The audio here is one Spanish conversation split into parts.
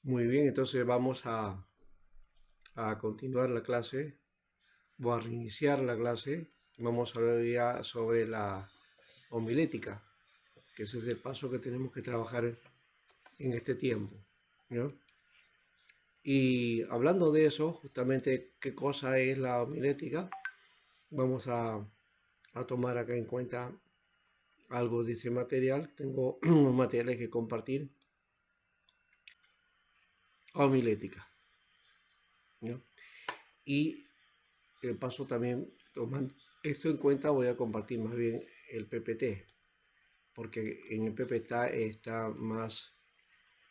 Muy bien, entonces vamos a continuar la clase. Voy a reiniciar la clase. Vamos a ver ya sobre la homilética, que ese es el paso que tenemos que trabajar en este tiempo, ¿no? Y hablando de eso, justamente qué cosa es la homilética, vamos a tomar acá en cuenta algo de ese material. Tengo unos materiales que compartir. Homilética, ¿no? Y el paso también, tomando esto en cuenta, voy a compartir más bien el PPT, porque en el PPT está más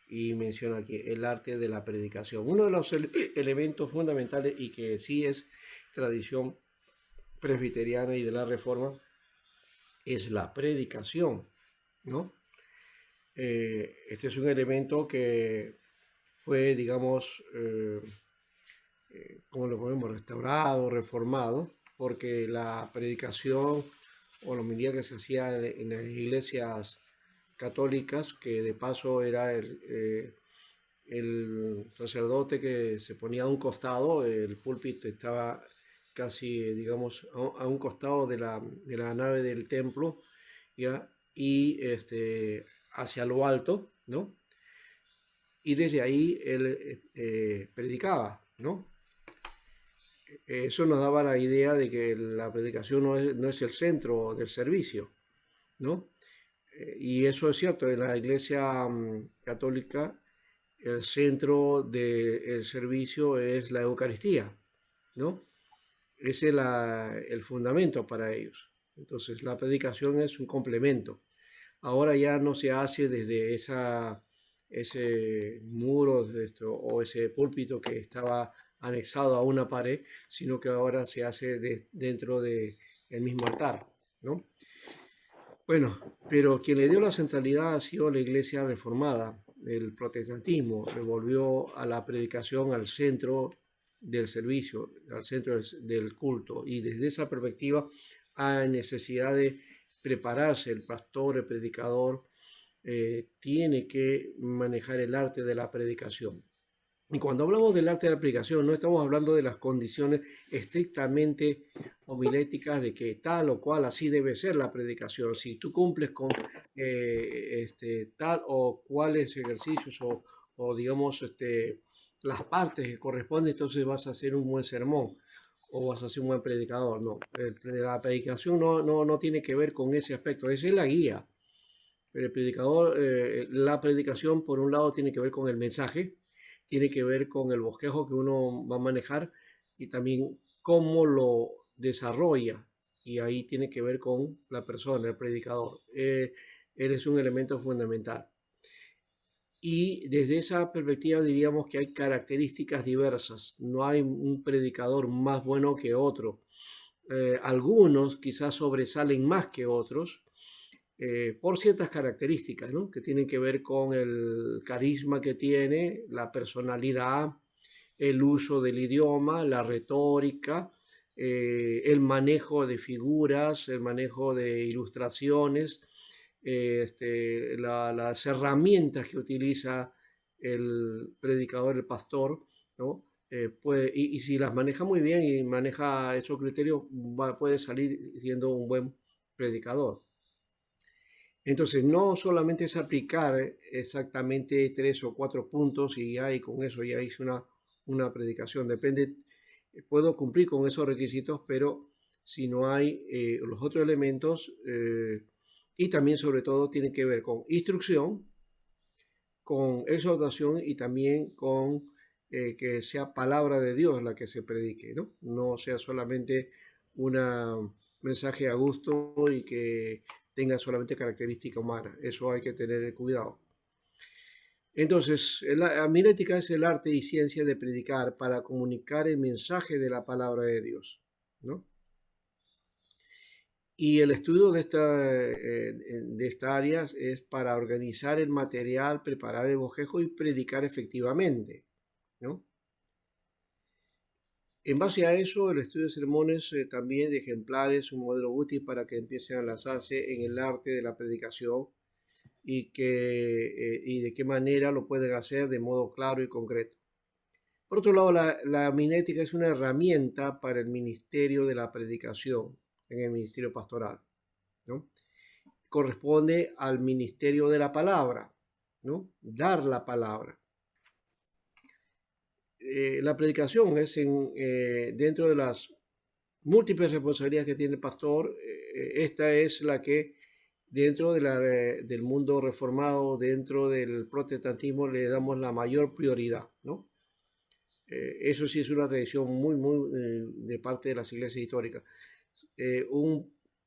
y menciona aquí el arte de la predicación. Uno de los elementos fundamentales y que sí es tradición presbiteriana y de la reforma es la predicación, ¿no? Este es un elemento que fue, digamos, como lo podemos, restaurado, reformado, porque la predicación o la homilía que se hacía en las iglesias católicas, que de paso era el sacerdote que se ponía a un costado, el púlpito estaba casi, digamos, a un costado de la nave del templo, ¿ya? Y hacia lo alto, ¿no? Y desde ahí él predicaba, ¿no? Eso nos daba la idea de que la predicación no es el centro del servicio, ¿no? Y eso es cierto, en la iglesia católica el centro del servicio es la Eucaristía, ¿no? Ese es el fundamento para ellos. Entonces la predicación es un complemento. Ahora ya no se hace desde ese muro o ese púlpito que estaba anexado a una pared, sino que ahora se hace dentro del mismo altar, ¿no? Bueno, pero quien le dio la centralidad ha sido la Iglesia Reformada. El protestantismo revolvió a la predicación al centro del servicio, al centro del culto. Y desde esa perspectiva hay necesidad de prepararse. El pastor, el predicador, tiene que manejar el arte de la predicación. Y cuando hablamos del arte de la predicación, no estamos hablando de las condiciones estrictamente homiléticas de que tal o cual así debe ser la predicación. Si tú cumples con tal o cuales ejercicios o digamos las partes que corresponden, entonces vas a hacer un buen sermón o vas a ser un buen predicador. No, la predicación no tiene que ver con ese aspecto, esa es la guía. Pero el predicador, la predicación por un lado tiene que ver con el mensaje, tiene que ver con el bosquejo que uno va a manejar y también cómo lo desarrolla. Y ahí tiene que ver con la persona, el predicador. Él es un elemento fundamental. Y desde esa perspectiva diríamos que hay características diversas. No hay un predicador más bueno que otro. Algunos quizás sobresalen más que otros, por ciertas características, ¿no? Que tienen que ver con el carisma que tiene, la personalidad, el uso del idioma, la retórica, el manejo de figuras, el manejo de ilustraciones, las herramientas que utiliza el predicador, el pastor, ¿no? Y si las maneja muy bien y maneja esos criterios, puede salir siendo un buen predicador. Entonces, no solamente es aplicar exactamente 3 o 4 puntos y ya y con eso ya hice una predicación. Depende, puedo cumplir con esos requisitos, pero si no hay los otros elementos, y también sobre todo tiene que ver con instrucción, con exhortación y también con que sea palabra de Dios la que se predique, ¿no? No sea solamente un mensaje a gusto y que tenga solamente característica humana. Eso hay que tener cuidado. Entonces, la homilética es el arte y ciencia de predicar para comunicar el mensaje de la palabra de Dios, ¿no? Y el estudio de esta área es para organizar el material, preparar el bosquejo y predicar efectivamente, ¿no? En base a eso, el estudio de sermones también de ejemplares, un modelo útil para que empiecen a lanzarse en el arte de la predicación. y de qué manera lo pueden hacer de modo claro y concreto. Por otro lado, la homilética es una herramienta para el ministerio de la predicación en el ministerio pastoral, ¿no? Corresponde al ministerio de la palabra, ¿no? Dar la palabra. La predicación es dentro de las múltiples responsabilidades que tiene el pastor. Esta es la que dentro del mundo reformado, dentro del protestantismo, le damos la mayor prioridad, ¿no? Eso sí es una tradición muy de parte de las iglesias históricas.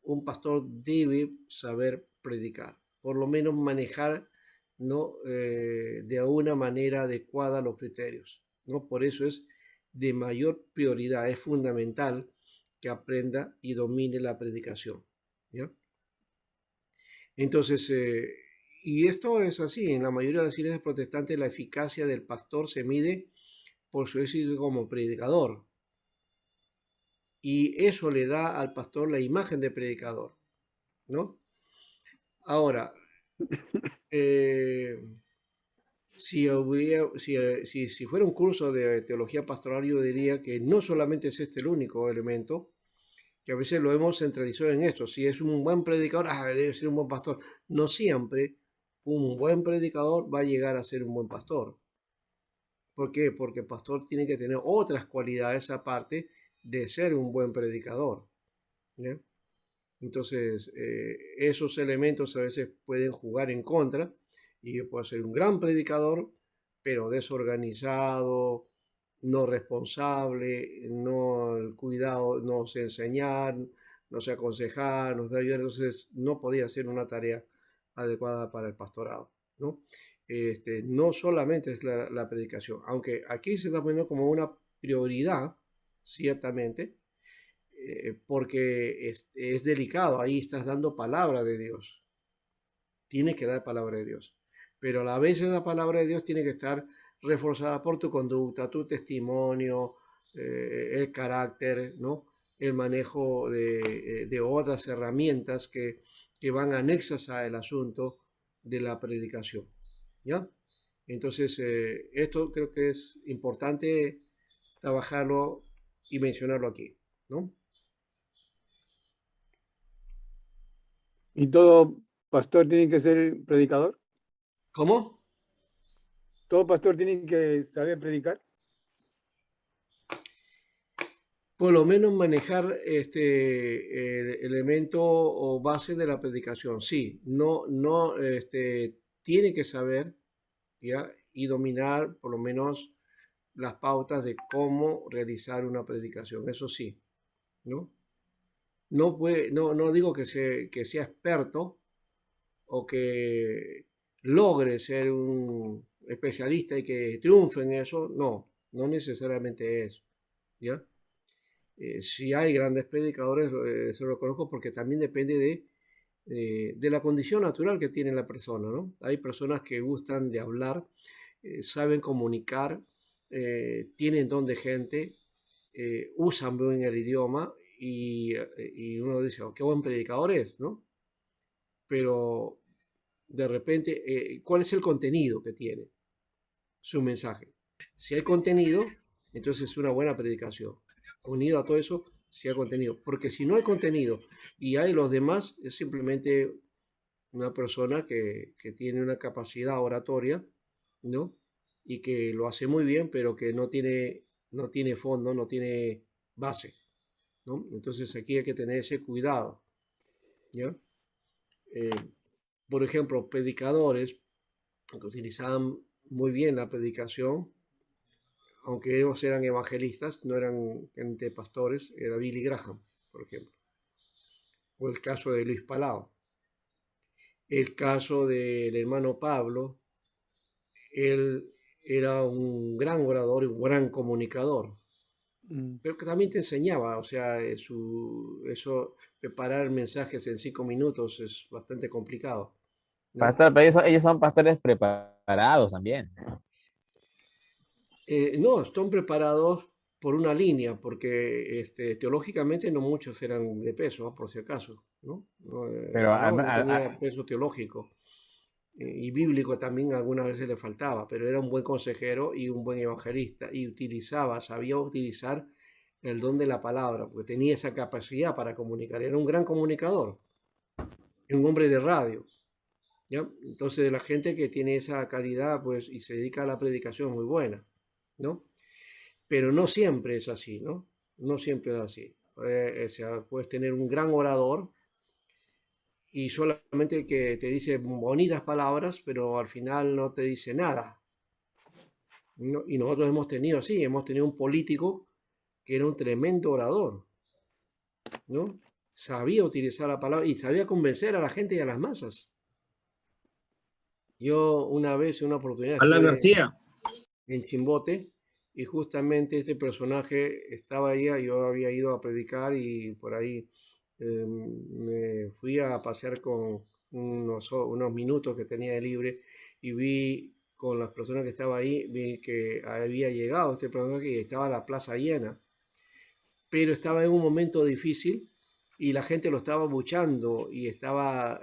Un pastor debe saber predicar, por lo menos manejar, ¿no? De una manera adecuada los criterios, ¿no? Por eso es de mayor prioridad, es fundamental que aprenda y domine la predicación, ¿ya? Entonces, y esto es así, en la mayoría de las iglesias protestantes la eficacia del pastor se mide por su éxito como predicador. Y eso le da al pastor la imagen de predicador, ¿no? Ahora, eh, si fuera un curso de teología pastoral, yo diría que no solamente es este el único elemento, que a veces lo hemos centralizado en esto. Si es un buen predicador, debe ser un buen pastor. No siempre un buen predicador va a llegar a ser un buen pastor. ¿Por qué? Porque el pastor tiene que tener otras cualidades aparte de ser un buen predicador, ¿ya? Entonces, esos elementos a veces pueden jugar en contra y yo puedo ser un gran predicador, pero desorganizado, no responsable, no el cuidado, no sé enseñar, no sé aconsejar, no sé ayudar, entonces no podía hacer una tarea adecuada para el pastorado, ¿no? No solamente es la predicación, aunque aquí se está poniendo como una prioridad, ciertamente, porque es delicado, ahí estás dando palabra de Dios, tienes que dar palabra de Dios, pero a la vez esa palabra de Dios tiene que estar reforzada por tu conducta, tu testimonio, el carácter, ¿no? El manejo de otras herramientas que van anexas al asunto de la predicación, ¿ya? Entonces, esto creo que es importante trabajarlo y mencionarlo aquí, ¿no? ¿Y todo pastor tiene que ser predicador? ¿Cómo? ¿Todo pastor tiene que saber predicar? Por lo menos manejar el elemento o base de la predicación. Sí, no, tiene que saber, ¿ya? Y dominar por lo menos las pautas de cómo realizar una predicación. Eso sí, ¿no? No digo que sea experto o que logre ser un especialista y que triunfe en eso. No necesariamente es, ¿ya? Si hay grandes predicadores, se lo reconozco porque también depende de la condición natural que tiene la persona, ¿no? Hay personas que gustan de hablar, saben comunicar, tienen don de gente, usan bien el idioma y uno dice, oh, qué buen predicador es, ¿no? Pero de repente, ¿cuál es el contenido que tiene su mensaje? Si hay contenido, entonces es una buena predicación. Unido a todo eso, si hay contenido. Porque si no hay contenido y hay los demás, es simplemente una persona que tiene una capacidad oratoria, ¿no? Y que lo hace muy bien, pero que no tiene fondo, no tiene base, ¿no? Entonces aquí hay que tener ese cuidado, ¿ya? Eh, por ejemplo, predicadores que utilizaban muy bien la predicación, aunque ellos eran evangelistas, no eran pastores, era Billy Graham, por ejemplo, o el caso de Luis Palau, el caso del hermano Pablo, él era un gran orador y un gran comunicador, Mm. pero que también te enseñaba, o sea, eso, preparar mensajes en 5 minutos es bastante complicado, ¿no? Pastor, pero ellos son pastores preparados también. No, están preparados por una línea, porque teológicamente no muchos eran de peso, por si acaso, ¿no? Pero Palau no tenía peso teológico. y bíblico también algunas veces le faltaba, pero era un buen consejero y un buen evangelista y sabía utilizar el don de la palabra, porque tenía esa capacidad para comunicar, era un gran comunicador, un hombre de radio, ¿ya? Entonces la gente que tiene esa calidad, pues, y se dedica a la predicación es muy buena, ¿no? Pero no siempre es así, ¿no? No siempre es así. O sea, puedes tener un gran orador y solamente que te dice bonitas palabras, pero al final no te dice nada, ¿no? Y nosotros hemos tenido un político que era un tremendo orador, ¿no? Sabía utilizar la palabra y sabía convencer a la gente y a las masas. Yo una vez, en una oportunidad, Alan estuve García. en Chimbote y justamente este personaje estaba ahí, yo había ido a predicar y por ahí me fui a pasear con unos minutos que tenía de libre y vi con las personas que estaban ahí, vi que había llegado este personaje y estaba la plaza llena, pero estaba en un momento difícil y la gente lo estaba buchando y estaba,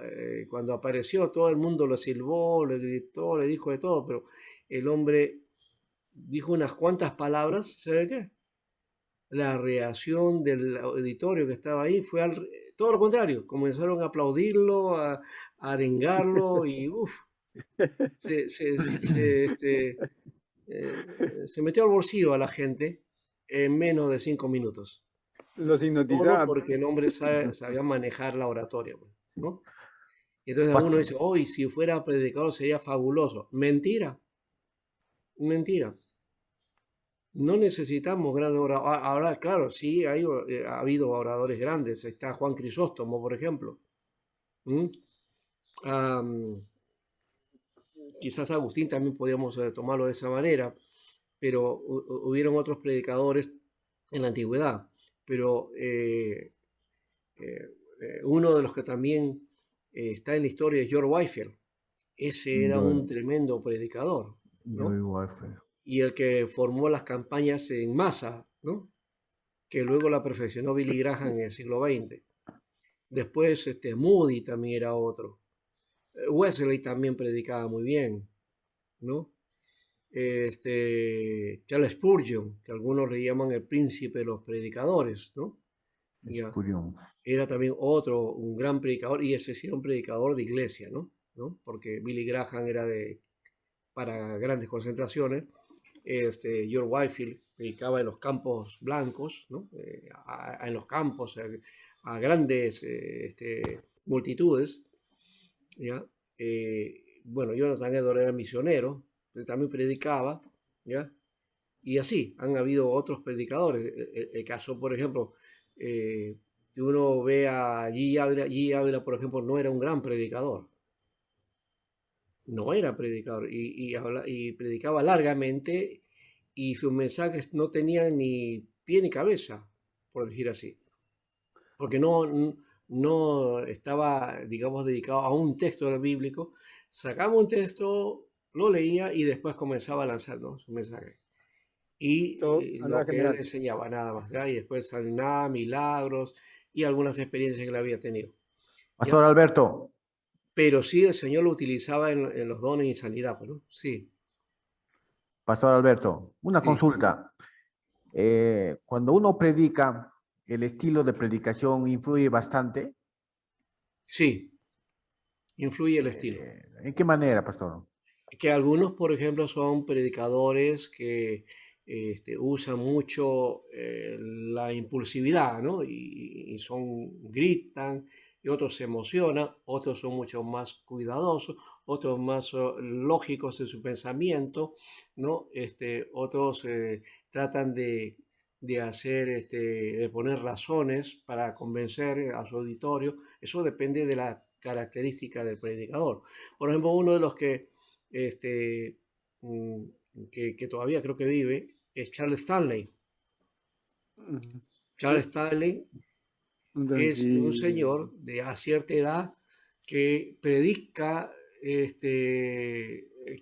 cuando apareció todo el mundo lo silbó, le gritó, le dijo de todo, pero el hombre dijo unas cuantas palabras, ¿sabe qué? La reacción del auditorio que estaba ahí fue todo lo contrario, comenzaron a aplaudirlo, a arengarlo y se metió al bolsillo a la gente en menos de 5 minutos. Los Todo hipnotizaba. porque el hombre sabía manejar la oratoria, pues, ¿no? Y entonces alguno Pastor, dice, hoy si fuera predicador sería fabuloso. Mentira, mentira. No necesitamos grandes oradores. Ahora, claro, sí, ha habido oradores grandes. Está Juan Crisóstomo, por ejemplo. ¿Mm? Am, Quizás Agustín también podíamos tomarlo de esa manera, pero hubieron otros predicadores en la antigüedad. Pero uno de los que también está en la historia es George Whitefield. Ese era un tremendo predicador, ¿no? Y el que formó las campañas en masa, ¿no? Que luego la perfeccionó Billy Graham en el siglo XX. Después Moody también era otro. Wesley también predicaba muy bien, ¿no? Charles Spurgeon, que algunos le llaman el príncipe de los predicadores, ¿no? Ya, era también otro, un gran predicador, y ese sí era un predicador de iglesia, ¿no? Porque Billy Graham era para grandes concentraciones. George Whitefield predicaba en los campos blancos, ¿no? En los campos, a grandes multitudes, ¿ya? Bueno, Jonathan Edwards era misionero, también predicaba, ¿ya? Y así, han habido otros predicadores. El caso, por ejemplo, si uno ve a G. Ávila, por ejemplo, no era un gran predicador. No era predicador y predicaba largamente y sus mensajes no tenían ni pie ni cabeza, por decir así. Porque no estaba, digamos, dedicado a un texto bíblico. Sacaba un texto, lo leía y después comenzaba a lanzar, ¿no?, su mensaje. Y Nada lo que él general. enseñaba, nada más, ¿ya? Y después nada, milagros y algunas experiencias que él había tenido, Pastor ¿ya? Alberto, Pero sí, el Señor lo utilizaba en los dones y sanidad, pues, ¿no? Sí, Pastor Alberto, una sí, consulta. Cuando uno predica, el estilo de predicación influye bastante. sí, influye el estilo. ¿En qué manera, pastor? Que algunos, por ejemplo, son predicadores que usan mucho la impulsividad, ¿no? Y gritan, y otros se emocionan, otros son mucho más cuidadosos, otros más lógicos en su pensamiento, ¿no? Otros tratan de poner razones para convencer a su auditorio. Eso depende de la característica del predicador. Por ejemplo, uno de los este, mm, que todavía creo que vive, es Charles Stanley. Charles Stanley es un señor de a cierta edad que predica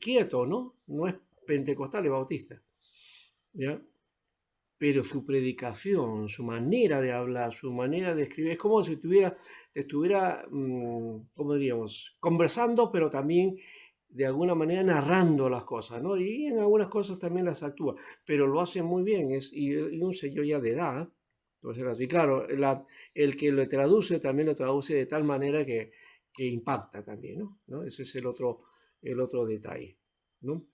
quieto, ¿no? No es pentecostal, es bautista, ¿ya? Pero su predicación, su manera de hablar, su manera de escribir, es como si estuviera, ¿cómo diríamos?, conversando, pero también de alguna manera narrando las cosas, ¿no? Y en algunas cosas también las actúa, pero lo hace muy bien, y un señor ya de edad, ¿eh? Por si acaso. Y claro, el que lo traduce también lo traduce de tal manera que impacta también, ¿no? ¿No? Ese es el otro detalle, ¿no?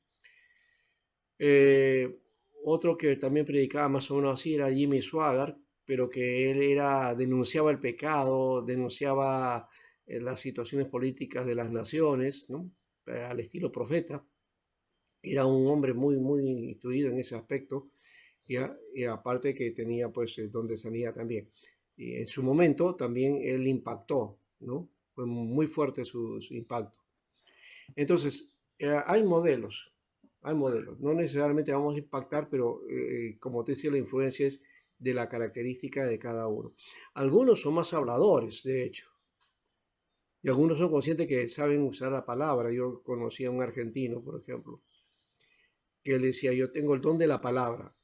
Eh, Otro que también predicaba más o menos así era Jimmy Swaggart, pero que él denunciaba el pecado, denunciaba las situaciones políticas de las naciones, ¿no? Al estilo profeta. Era un hombre muy, muy instruido en ese aspecto y aparte que tenía pues el don de sanidad también. Y en su momento también él impactó, ¿no? Fue muy fuerte su impacto. Entonces, hay modelos. No necesariamente vamos a impactar, pero como te decía, la influencia es de la característica de cada uno. Algunos son más habladores, de hecho, y algunos son conscientes que saben usar la palabra. Yo conocí a un argentino, por ejemplo, que él decía, yo tengo el don de la palabra.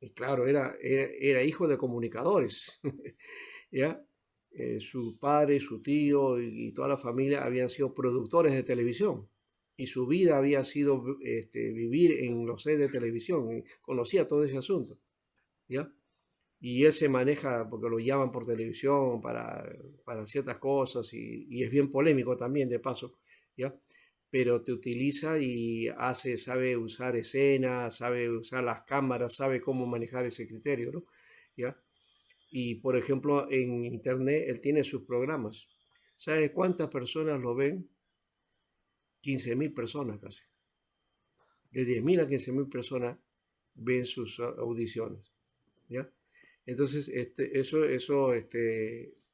Y claro, era hijo de comunicadores, ¿ya? Su padre, su tío y toda la familia habían sido productores de televisión y su vida había sido vivir en los sets de televisión, y conocía todo ese asunto, ¿ya? Y él se maneja porque lo llaman por televisión para ciertas cosas y es bien polémico también de paso, ¿ya? Pero te utiliza y sabe usar escenas, sabe usar las cámaras, sabe cómo manejar ese criterio, ¿no? ¿Ya? Y por ejemplo, en internet él tiene sus programas. ¿Sabe cuántas personas lo ven? 15.000 personas casi. De 10.000 a 15.000 personas ven sus audiciones, ¿ya? Entonces,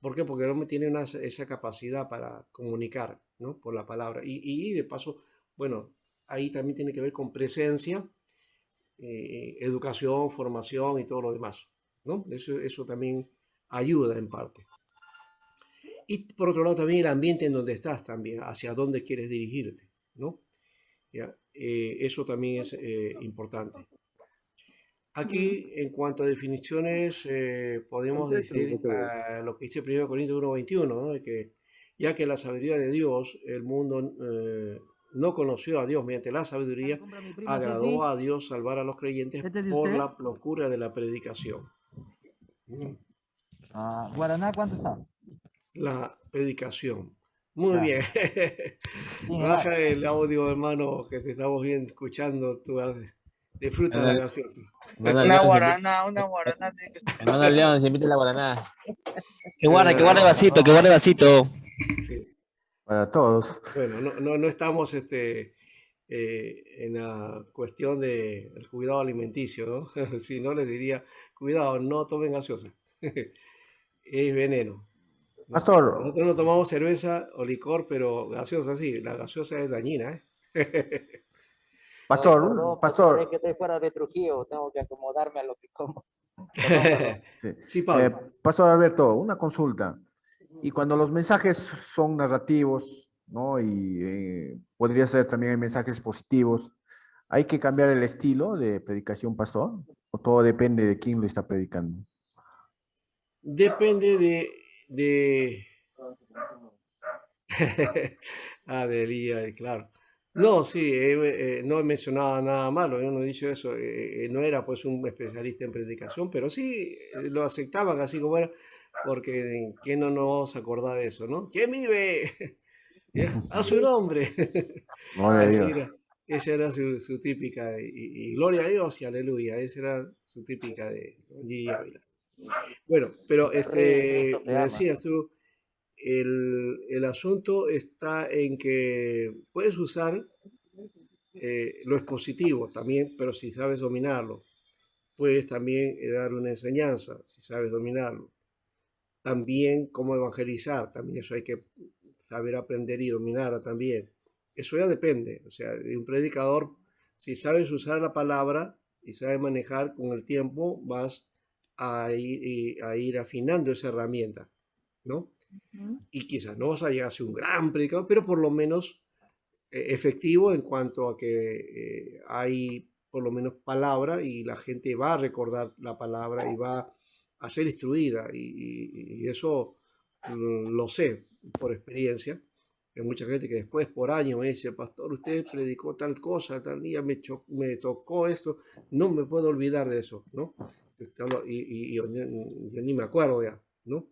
¿por qué? Porque el hombre tiene esa capacidad para comunicar, ¿no? Por la palabra. Y de paso, bueno, ahí también tiene que ver con presencia, educación, formación y todo lo demás, ¿no? Eso también ayuda en parte. Y por otro lado también el ambiente en donde estás también, hacia dónde quieres dirigirte, ¿no? ¿Ya? Eso también es importante. Aquí, en cuanto a definiciones, podemos decir lo que dice 1 Corintios 1:21, ¿no? De que ya que la sabiduría de Dios, el mundo no conoció a Dios mediante la sabiduría, Compra mi primo agradó Ceci. a Dios salvar a los creyentes ¿Este es de por usted? la locura de la predicación. Ah, Guaraná, ¿cuánto está? La predicación. Muy Ya. bien. Sin edad. Baja el audio, hermano, que te estamos bien escuchando. Disfruta la Hermano, gaseosa. hermano Una León, guarana, una guarana tiene que estar. hermano León, se invita la guaraná. Que guarde el vasito, que guarde el vasito. Sí. Para todos. Bueno, no estamos en la cuestión del cuidado alimenticio, ¿no? Si no, les diría, cuidado, no tomen gaseosa. Es veneno, ¿no? Pastor, Nosotros no tomamos cerveza o licor, pero gaseosa sí. La gaseosa es dañina, ¿eh? Ay, pastor, perdón, pastor, es pastor. que estoy fuera de Trujillo, tengo que acomodarme a lo que como. Perdón, perdón. Sí. Sí, Pablo. Pastor Alberto, una consulta. Y cuando los mensajes son narrativos, ¿no? Y podría ser también mensajes positivos, ¿hay que cambiar el estilo de predicación, pastor? ¿O todo depende de quién lo está predicando? Depende de... de Elías, claro. No, sí, no he mencionado nada malo, yo no he dicho eso. No era pues un especialista en predicación, pero sí lo aceptaban así como era, porque ¿quién no nos vamos a acordar de eso, no? ¿Quién vive? ¿Ya? A su nombre. Gloria a Así Dios. era. Esa era su típica, y gloria a Dios y aleluya, esa era su típica de Gigi Ávila. Bueno, pero Jesucristo te me ama. decías tú, el asunto está en que puedes usar lo expositivo también, pero si sabes dominarlo. Puedes también dar una enseñanza, si sabes dominarlo. También cómo evangelizar, también eso hay que saber aprender y dominar también. Eso ya depende, o sea, de un predicador, si sabes usar la palabra y sabes manejar con el tiempo, vas a ir afinando esa herramienta, ¿no? Y quizás no vas a llegar a ser un gran predicador, pero por lo menos efectivo en cuanto a que hay por lo menos palabra y la gente va a recordar la palabra y va a ser instruida y eso lo sé por experiencia Hay mucha gente que después por años me dice, pastor, usted predicó tal cosa, tal día me tocó esto, no me puedo olvidar de eso, ¿no? Y yo ni me acuerdo ya, ¿no?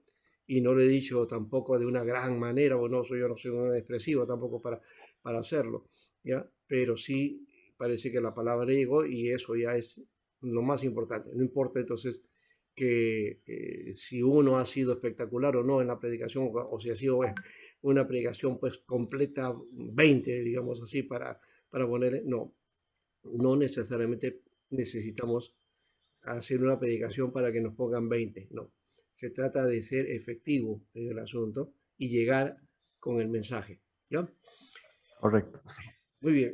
Y no lo he dicho tampoco de una gran manera, o no soy, yo no soy un expresivo tampoco para hacerlo, ¿ya? Pero sí parece que la palabra llegó y eso ya es lo más importante. No importa entonces que si uno ha sido espectacular o no en la predicación, o si ha sido una predicación pues completa 20, digamos así, para poner, no necesariamente necesitamos hacer una predicación para que nos pongan 20, no. Se trata de ser efectivo en el asunto y llegar con el mensaje, ¿ya? Correcto. Muy bien.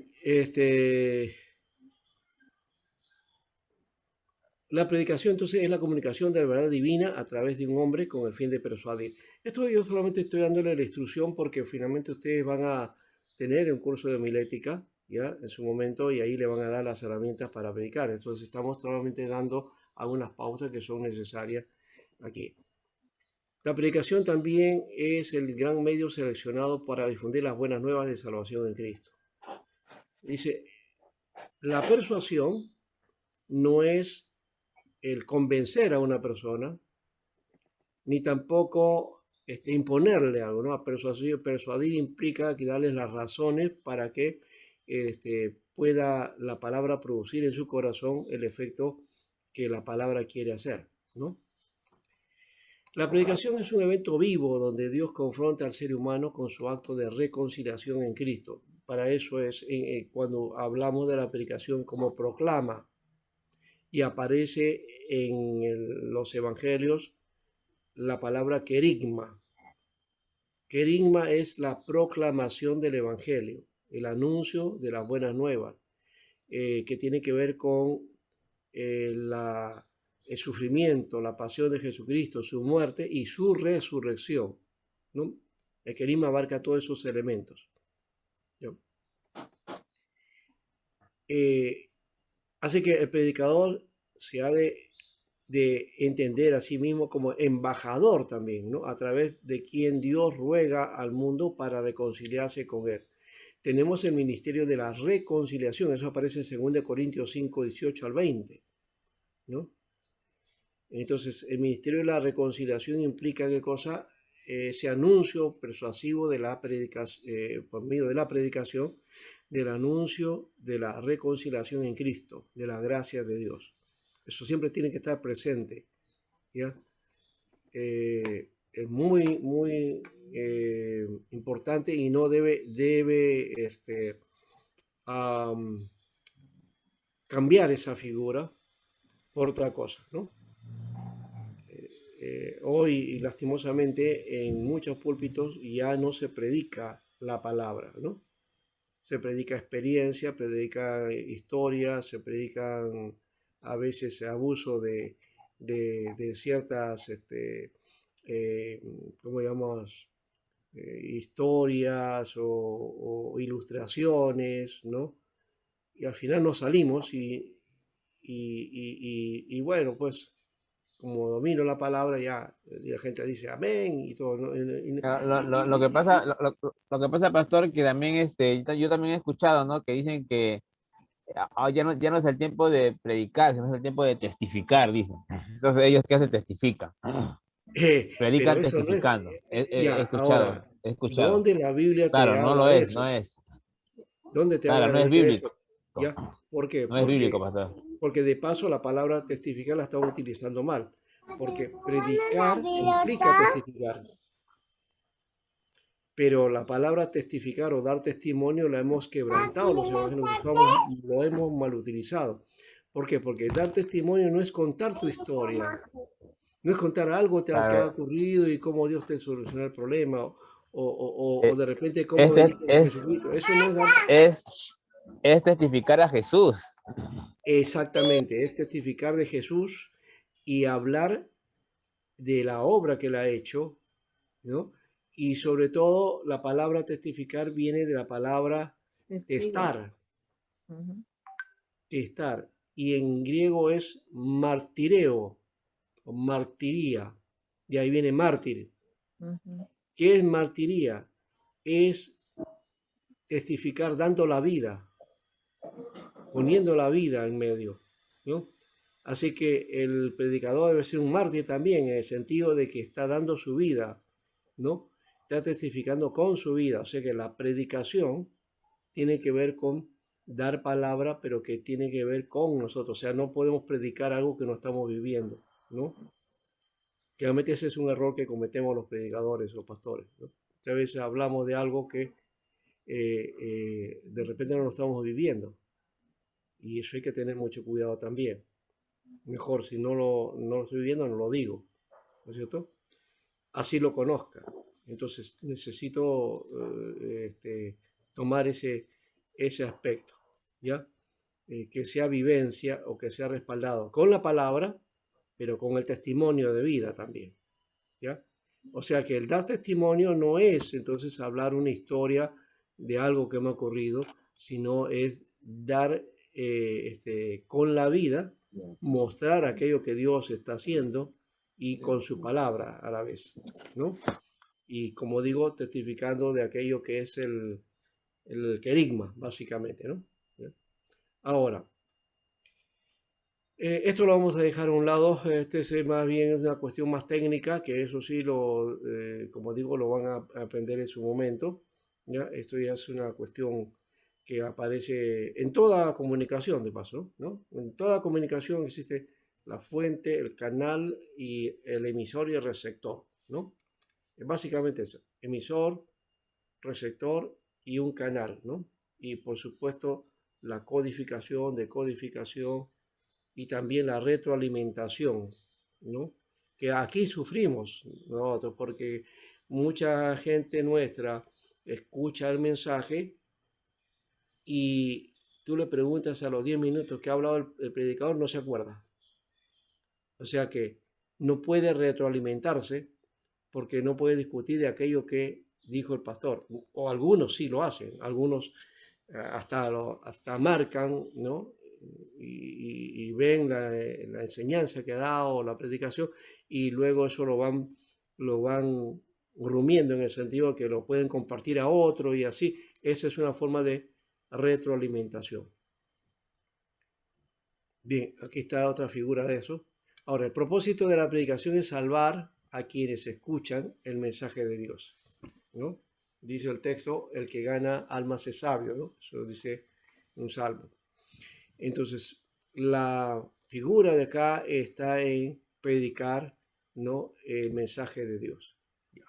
La predicación entonces es la comunicación de la verdad divina a través de un hombre con el fin de persuadir. Esto yo solamente estoy dándole la instrucción porque finalmente ustedes van a tener un curso de homilética, ¿ya? En su momento, y ahí le van a dar las herramientas para predicar. Entonces estamos solamente dando algunas pautas que son necesarias aquí. La predicación también es el gran medio seleccionado para difundir las buenas nuevas de salvación en Cristo. Dice, la persuasión no es el convencer a una persona, ni tampoco imponerle algo, ¿no? Persuadir implica que darles las razones para que pueda la palabra producir en su corazón el efecto que la palabra quiere hacer, ¿no? La predicación es un evento vivo donde Dios confronta al ser humano con su acto de reconciliación en Cristo. Para eso es cuando hablamos de la predicación como proclama, y aparece en los evangelios la palabra querigma. Querigma es la proclamación del evangelio, el anuncio de las buenas nuevas, que tiene que ver con el sufrimiento, la pasión de Jesucristo, su muerte y su resurrección, ¿no? El querigma abarca todos esos elementos, ¿no? Así que el predicador se ha de entender a sí mismo como embajador también, ¿no? A través de quien Dios ruega al mundo para reconciliarse con él. Tenemos el ministerio de la reconciliación, eso aparece en 2 Corintios 5, 18 al 20, ¿no? Entonces, el ministerio de la reconciliación implica ¿qué cosa? Ese anuncio persuasivo de la predicación, por medio de la predicación, del anuncio de la reconciliación en Cristo, de la gracia de Dios. Eso siempre tiene que estar presente, ¿ya? Es muy, muy importante y no debe cambiar esa figura por otra cosa, ¿no? Hoy, lastimosamente, en muchos púlpitos ya no se predica la palabra, ¿no? Se predica experiencia, predica historia, se predican a veces abuso de ciertas, ¿cómo llamamos? Historias o ilustraciones, ¿no? Y al final nos salimos y bueno, pues como domino la palabra ya la gente dice amén y todo, ¿no? Lo que pasa, lo que pasa, pastor, que también yo también he escuchado, ¿no? Que dicen que ya no es el tiempo de predicar, sino es el tiempo de testificar, dicen. Entonces, ¿ellos qué hacen? Testifican. Predican pero eso no es, testificando. ya, ahora, He escuchado. ¿dónde la Biblia te Claro, no habla lo de es, eso? no es. ¿Dónde te Claro, habla no la es Biblia de bíblico. eso? ¿Ya? ¿Por qué? No es bíblico, pastor. Porque de paso la palabra testificar la estamos utilizando mal. Porque predicar implica testificar. Pero la palabra testificar o dar testimonio la hemos quebrantado, los evangelios lo hemos mal utilizado. ¿Por qué? Porque dar testimonio no es contar tu historia, no es contar algo que ha ocurrido y cómo Dios te solucionó el problema o de repente cómo Jesucristo. Eso no es dar... Es testificar a Jesús. Exactamente, es testificar de Jesús y hablar de la obra que él ha hecho, ¿no? Y sobre todo la palabra testificar viene de la palabra testar. Testar. Y en griego es martireo o martiría. De ahí viene mártir. ¿Qué es martiría? Es testificar dando la vida, poniendo la vida en medio, ¿no? Así que el predicador debe ser un mártir también, en el sentido de que está dando su vida, ¿no? Está testificando con su vida. O sea que la predicación tiene que ver con dar palabra, pero que tiene que ver con nosotros. O sea, no podemos predicar algo que no estamos viviendo, ¿no? Que realmente ese es un error que cometemos los predicadores o pastores, ¿no? Muchas veces hablamos de algo que de repente no lo estamos viviendo. Y eso hay que tener mucho cuidado también. Mejor, si no lo estoy viviendo, no lo digo, ¿no es cierto? Así lo conozca. Entonces necesito tomar ese aspecto, ¿ya? Que sea vivencia o que sea respaldado con la palabra, pero con el testimonio de vida también, ¿ya? O sea que el dar testimonio no es entonces hablar una historia de algo que me ha ocurrido, sino es dar con la vida, mostrar aquello que Dios está haciendo y con su palabra a la vez, ¿no? Y como digo, testificando de aquello que es el querigma, básicamente, ¿no? Ahora, esto lo vamos a dejar a un lado. Este es más bien una cuestión más técnica, que eso sí, como digo, lo van a aprender en su momento, ¿ya? Esto ya es una cuestión que aparece en toda comunicación, de paso, ¿no? En toda comunicación existe la fuente, el canal y el emisor y el receptor, ¿no? Es básicamente eso, emisor, receptor y un canal, ¿no? Y por supuesto la codificación, decodificación y también la retroalimentación, ¿no? Que aquí sufrimos nosotros porque mucha gente nuestra escucha el mensaje y tú le preguntas a los 10 minutos que ha hablado el predicador, no se acuerda. O sea que no puede retroalimentarse porque no puede discutir de aquello que dijo el pastor. O algunos sí lo hacen, algunos hasta marcan, ¿no? Y ven la enseñanza que ha dado, la predicación, y luego eso lo van rumiendo en el sentido de que lo pueden compartir a otro y así. Esa es una forma de retroalimentación. Bien, aquí está otra figura de eso. Ahora, el propósito de la predicación es salvar a quienes escuchan el mensaje de Dios, ¿no? Dice el texto, el que gana almas es sabio, ¿no? Eso dice un salmo. Entonces, la figura de acá está en predicar, ¿no? El mensaje de Dios. Ya.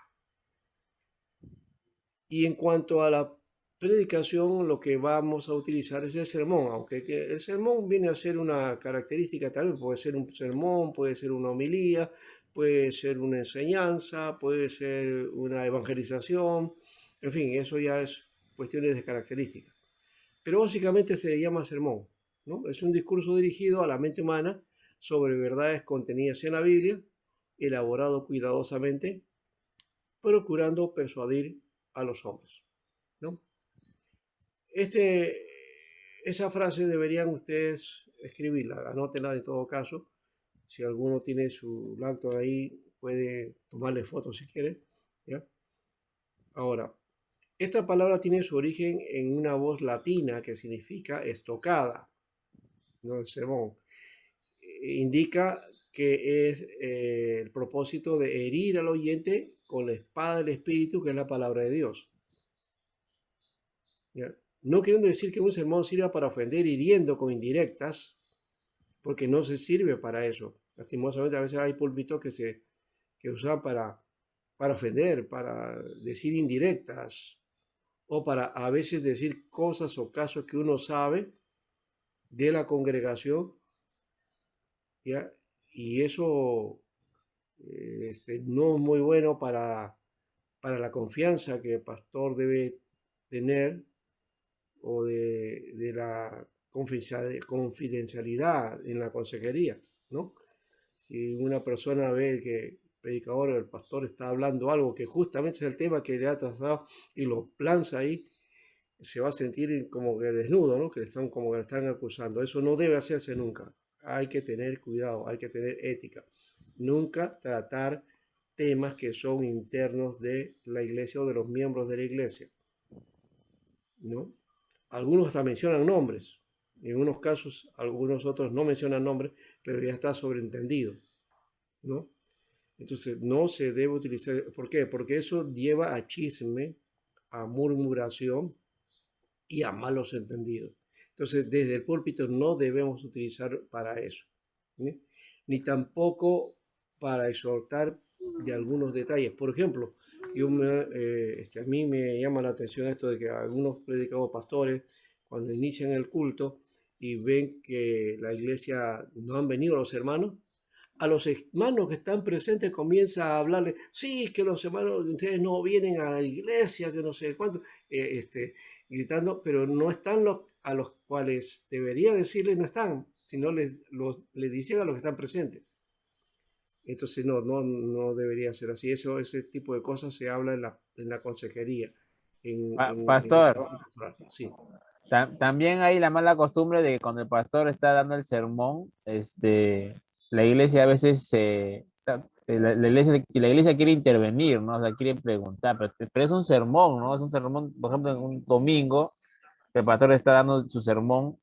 Y en cuanto a la predicación, lo que vamos a utilizar es el sermón, aunque el sermón viene a ser una característica también, puede ser un sermón, puede ser una homilía, puede ser una enseñanza, puede ser una evangelización, en fin, eso ya es cuestiones de características. Pero básicamente se le llama sermón, ¿no? Es un discurso dirigido a la mente humana sobre verdades contenidas en la Biblia, elaborado cuidadosamente, procurando persuadir a los hombres, ¿no? Esa frase deberían ustedes escribirla, anótenla en todo caso. Si alguno tiene su laptop ahí, puede tomarle fotos si quiere, ¿ya? Ahora, esta palabra tiene su origen en una voz latina que significa estocada, ¿no? El sermón. Indica que es el propósito de herir al oyente con la espada del Espíritu, que es la palabra de Dios, ¿ya? No queriendo decir que un sermón sirva para ofender hiriendo con indirectas, porque no se sirve para eso. Lastimosamente a veces hay púlpitos que usan para ofender, para decir indirectas, o para a veces decir cosas o casos que uno sabe de la congregación, ¿ya? Y eso no es muy bueno para la confianza que el pastor debe tener o de la confidencialidad en la consejería, ¿no? Si una persona ve que el predicador o el pastor está hablando algo que justamente es el tema que le ha trazado y lo lanza ahí, se va a sentir como que desnudo, ¿no? Como que le están acusando. Eso no debe hacerse nunca. Hay que tener cuidado, hay que tener ética. Nunca tratar temas que son internos de la iglesia o de los miembros de la iglesia. ¿no? Algunos hasta mencionan nombres. En unos casos, algunos otros no mencionan nombres, pero ya está sobreentendido, ¿no? Entonces, no se debe utilizar. ¿Por qué? Porque eso lleva a chisme, a murmuración y a malos entendidos. Entonces, desde el púlpito no debemos utilizar para eso, ¿sí? Ni tampoco para exhortar de algunos detalles. Por ejemplo, a mí me llama la atención esto de que algunos predicadores pastores, cuando inician el culto y ven que la iglesia no han venido los hermanos, a los hermanos que están presentes comienza a hablarle, sí, que los hermanos de ustedes no vienen a la iglesia, que no sé cuánto, gritando, pero no están a los cuales debería decirles no están, sino les dicen a los que están presentes. Entonces no debería ser así. Ese tipo de cosas se habla en la consejería, en el Pastor, trabajo pastoral. Sí. también hay la mala costumbre de que cuando el pastor está dando el sermón, la iglesia a veces la iglesia quiere intervenir, ¿no? O sea, quiere preguntar, pero es un sermón, ¿no? Es un sermón, por ejemplo, en un domingo, el pastor está dando su sermón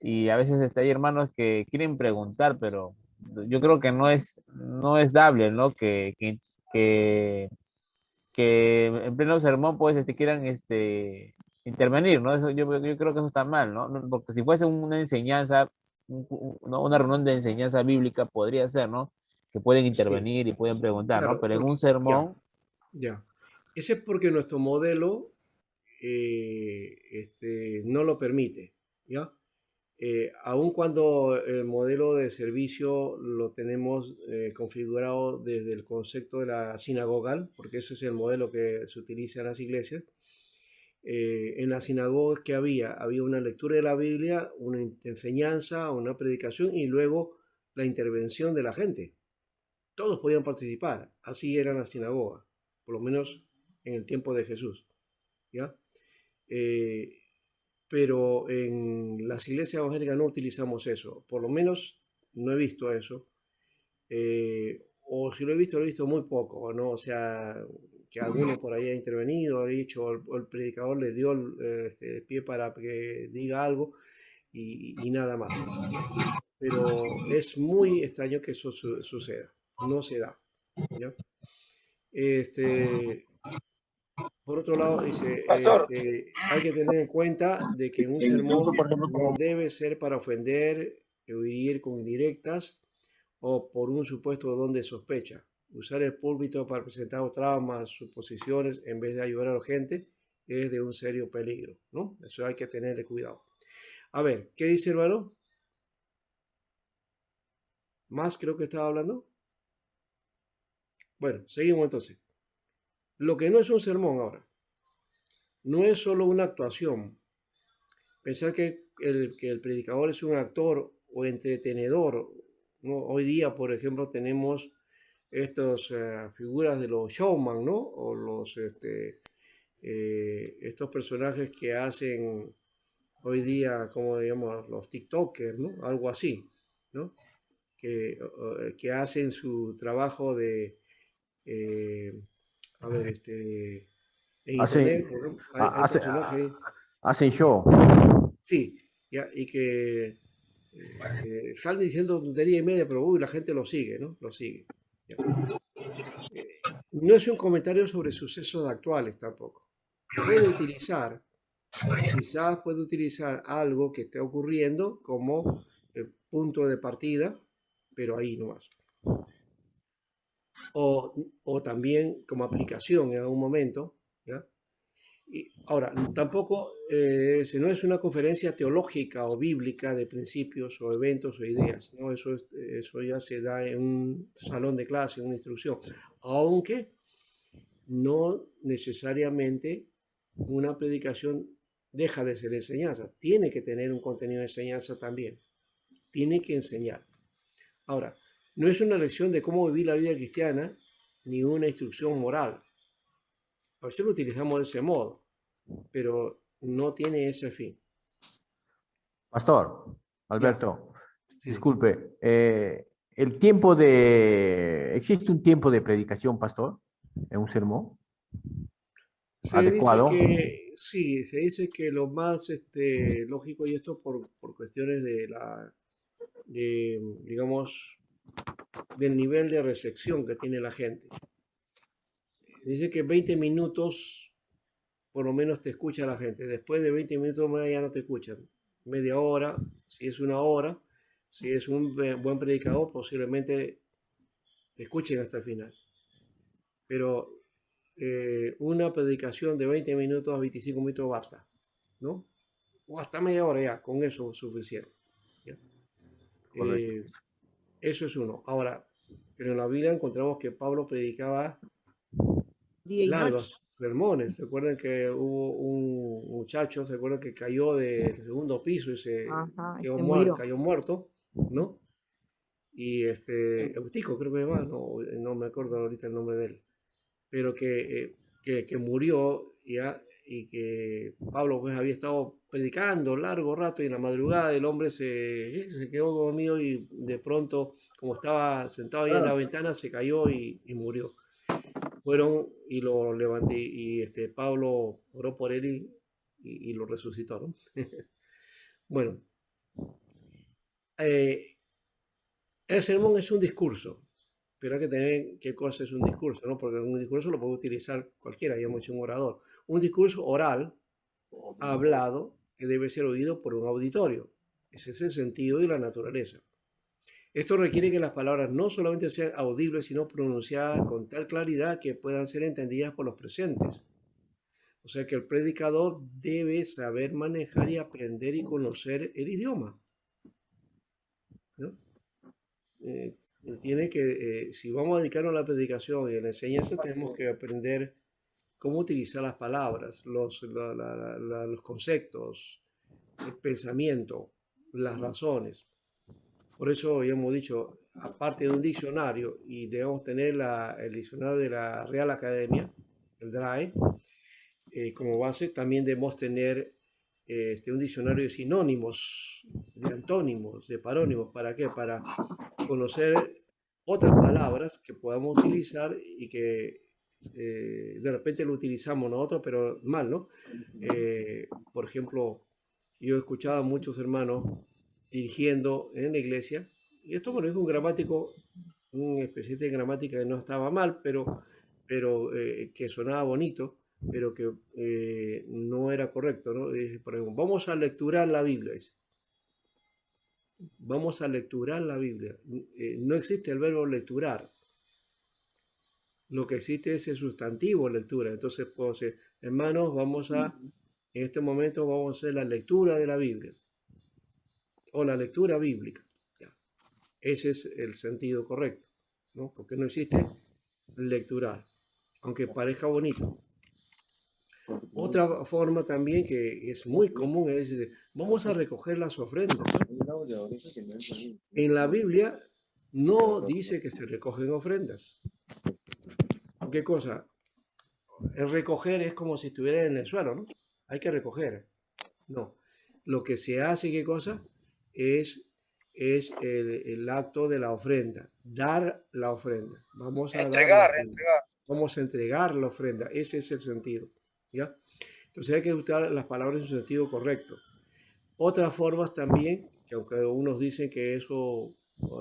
y a veces hay hermanos que quieren preguntar, pero yo creo que no es dable, ¿no? Que, que en pleno sermón, pues, quieran intervenir, ¿no? Yo creo que eso está mal, ¿no? Porque si fuese una enseñanza, ¿no? Una reunión de enseñanza bíblica podría ser, ¿no? Que pueden Sí, intervenir y pueden preguntar, ¿no? claro, Pero en un porque sermón, ya. Ese es porque nuestro modelo no lo permite, ¿ya? Aun cuando el modelo de servicio lo tenemos configurado desde el concepto de la sinagogal, porque ese es el modelo que se utiliza en las iglesias, en las sinagogas que había una lectura de la Biblia, una enseñanza, una predicación y luego la intervención de la gente. Todos podían participar, así eran las sinagogas, por lo menos en el tiempo de Jesús, ¿ya? Eh, pero en las iglesias evangélicas no utilizamos eso, por lo menos no he visto eso, o si lo he visto muy poco, ¿no? O sea, que alguno por ahí ha intervenido, ha dicho, o el predicador le dio el pie para que diga algo y nada más, ¿no? Pero es muy extraño que eso suceda, no se da, ¿ya? Este, por otro lado, dice, Pastor, hay que tener en cuenta de que en un incluso, sermón por ejemplo, no como debe ser para ofender, herir con indirectas o por un supuesto don de sospecha. Usar el púlpito para presentar traumas, suposiciones, en vez de ayudar a la gente, es de un serio peligro, ¿no? Eso hay que tenerle cuidado. A ver, ¿qué dice hermano? ¿Más creo que estaba hablando? Bueno, seguimos entonces. Lo que no es un sermón ahora, no es solo una actuación. Pensar que el predicador es un actor o entretenedor, ¿no? Hoy día, por ejemplo, tenemos estas figuras de los showman, ¿no? O estos personajes que hacen hoy día, como digamos, los TikTokers, ¿no? Algo así, ¿no? Que hacen su trabajo de, eh, a ver, en internet, Hacen, por ejemplo, hay ha- hace- personajes, hacen show. sí, ya, y que salen diciendo tontería y media, pero uy, la gente lo sigue, ¿no? Lo sigue. Ya. No es un comentario sobre sucesos actuales tampoco. Puede utilizar, quizás puede utilizar algo que esté ocurriendo como punto de partida, pero ahí nomás. O también como aplicación en algún momento, ¿ya? Y ahora, tampoco, si no es una conferencia teológica o bíblica de principios o eventos o ideas, ¿no? Eso ya se da en un salón de clase, en una instrucción, aunque no necesariamente una predicación deja de ser enseñanza, tiene que tener un contenido de enseñanza también, tiene que enseñar. Ahora, no es una lección de cómo vivir la vida cristiana ni una instrucción moral. A veces lo utilizamos de ese modo, pero no tiene ese fin. Pastor, Ya, Alberto, sí. disculpe, ¿existe un tiempo de predicación, pastor, en un sermón? Se dice adecuado. que sí, se dice que lo más lógico, y esto por cuestiones digamos, del nivel de recepción que tiene la gente. Dice que 20 minutos por lo menos te escucha la gente. Después de 20 minutos más ya no te escuchan. Media hora, si es una hora, si es un buen predicador, posiblemente te escuchen hasta el final. Pero una predicación de 20 minutos a 25 minutos basta, ¿no? O hasta media hora ya, con eso es suficiente. ¿Ya? Correcto. Eso es uno. Ahora, pero en la Biblia encontramos que Pablo predicaba Día y noche. largos sermones. ¿Se acuerdan que hubo un muchacho, se acuerdan que cayó del segundo piso y Ajá, y quedó se murió. cayó muerto, ¿no? Y Eutico creo que va, no me acuerdo ahorita el nombre de él, pero que murió ya, y que Pablo pues había estado predicando largo rato y en la madrugada el hombre se quedó dormido y de pronto, como estaba sentado ahí en la ventana, se cayó y murió. Fueron y lo levanté y Pablo oró por él y lo resucitó, ¿no? Bueno, eh, el sermón es un discurso, pero hay que tener qué cosa es un discurso, ¿no? Porque un discurso lo puede utilizar cualquiera, ya hemos dicho un orador. Un discurso oral, hablado, que debe ser oído por un auditorio. Ese es el sentido y la naturaleza. Esto requiere que las palabras no solamente sean audibles, sino pronunciadas con tal claridad que puedan ser entendidas por los presentes. O sea que el predicador debe saber manejar y aprender y conocer el idioma, ¿no? Tiene que, si vamos a dedicarnos a la predicación y a la enseñanza, tenemos que aprender cómo utilizar las palabras, los conceptos, el pensamiento, las razones. Por eso ya hemos dicho, aparte de un diccionario, y debemos tener el diccionario de la Real Academia, el DRAE, como base, también debemos tener un diccionario de sinónimos, de antónimos, de parónimos. ¿Para qué? Para conocer otras palabras que podamos utilizar y que de repente lo utilizamos nosotros, pero mal, ¿no? Por ejemplo, yo he escuchado a muchos hermanos dirigiendo en la iglesia, y esto me lo dijo un gramático, un especialista en gramática que no estaba mal, pero que sonaba bonito, pero que no era correcto, ¿no? Por ejemplo, vamos a lecturar la Biblia, dice. Vamos a lecturar la Biblia. No existe el verbo lecturar. Lo que existe es el sustantivo lectura. Entonces, puedo decir, hermanos, en este momento vamos a hacer la lectura de la Biblia. O la lectura bíblica. Ya. Ese es el sentido correcto, ¿no? Porque no existe lecturar, aunque parezca bonito. Otra forma también que es muy común es decir, vamos a recoger las ofrendas. En la Biblia no dice que se recogen ofrendas. ¿Qué cosa? El recoger es como si estuviera en el suelo, ¿no? Hay que recoger. No. Lo que se hace, ¿qué cosa? Es el acto de la ofrenda. Dar la ofrenda. Vamos a Entregar, dar la ofrenda. Vamos a entregar la ofrenda. Ese es el sentido. ¿Ya? Entonces hay que usar las palabras en su sentido correcto. Otras formas también, que aunque unos dicen que eso,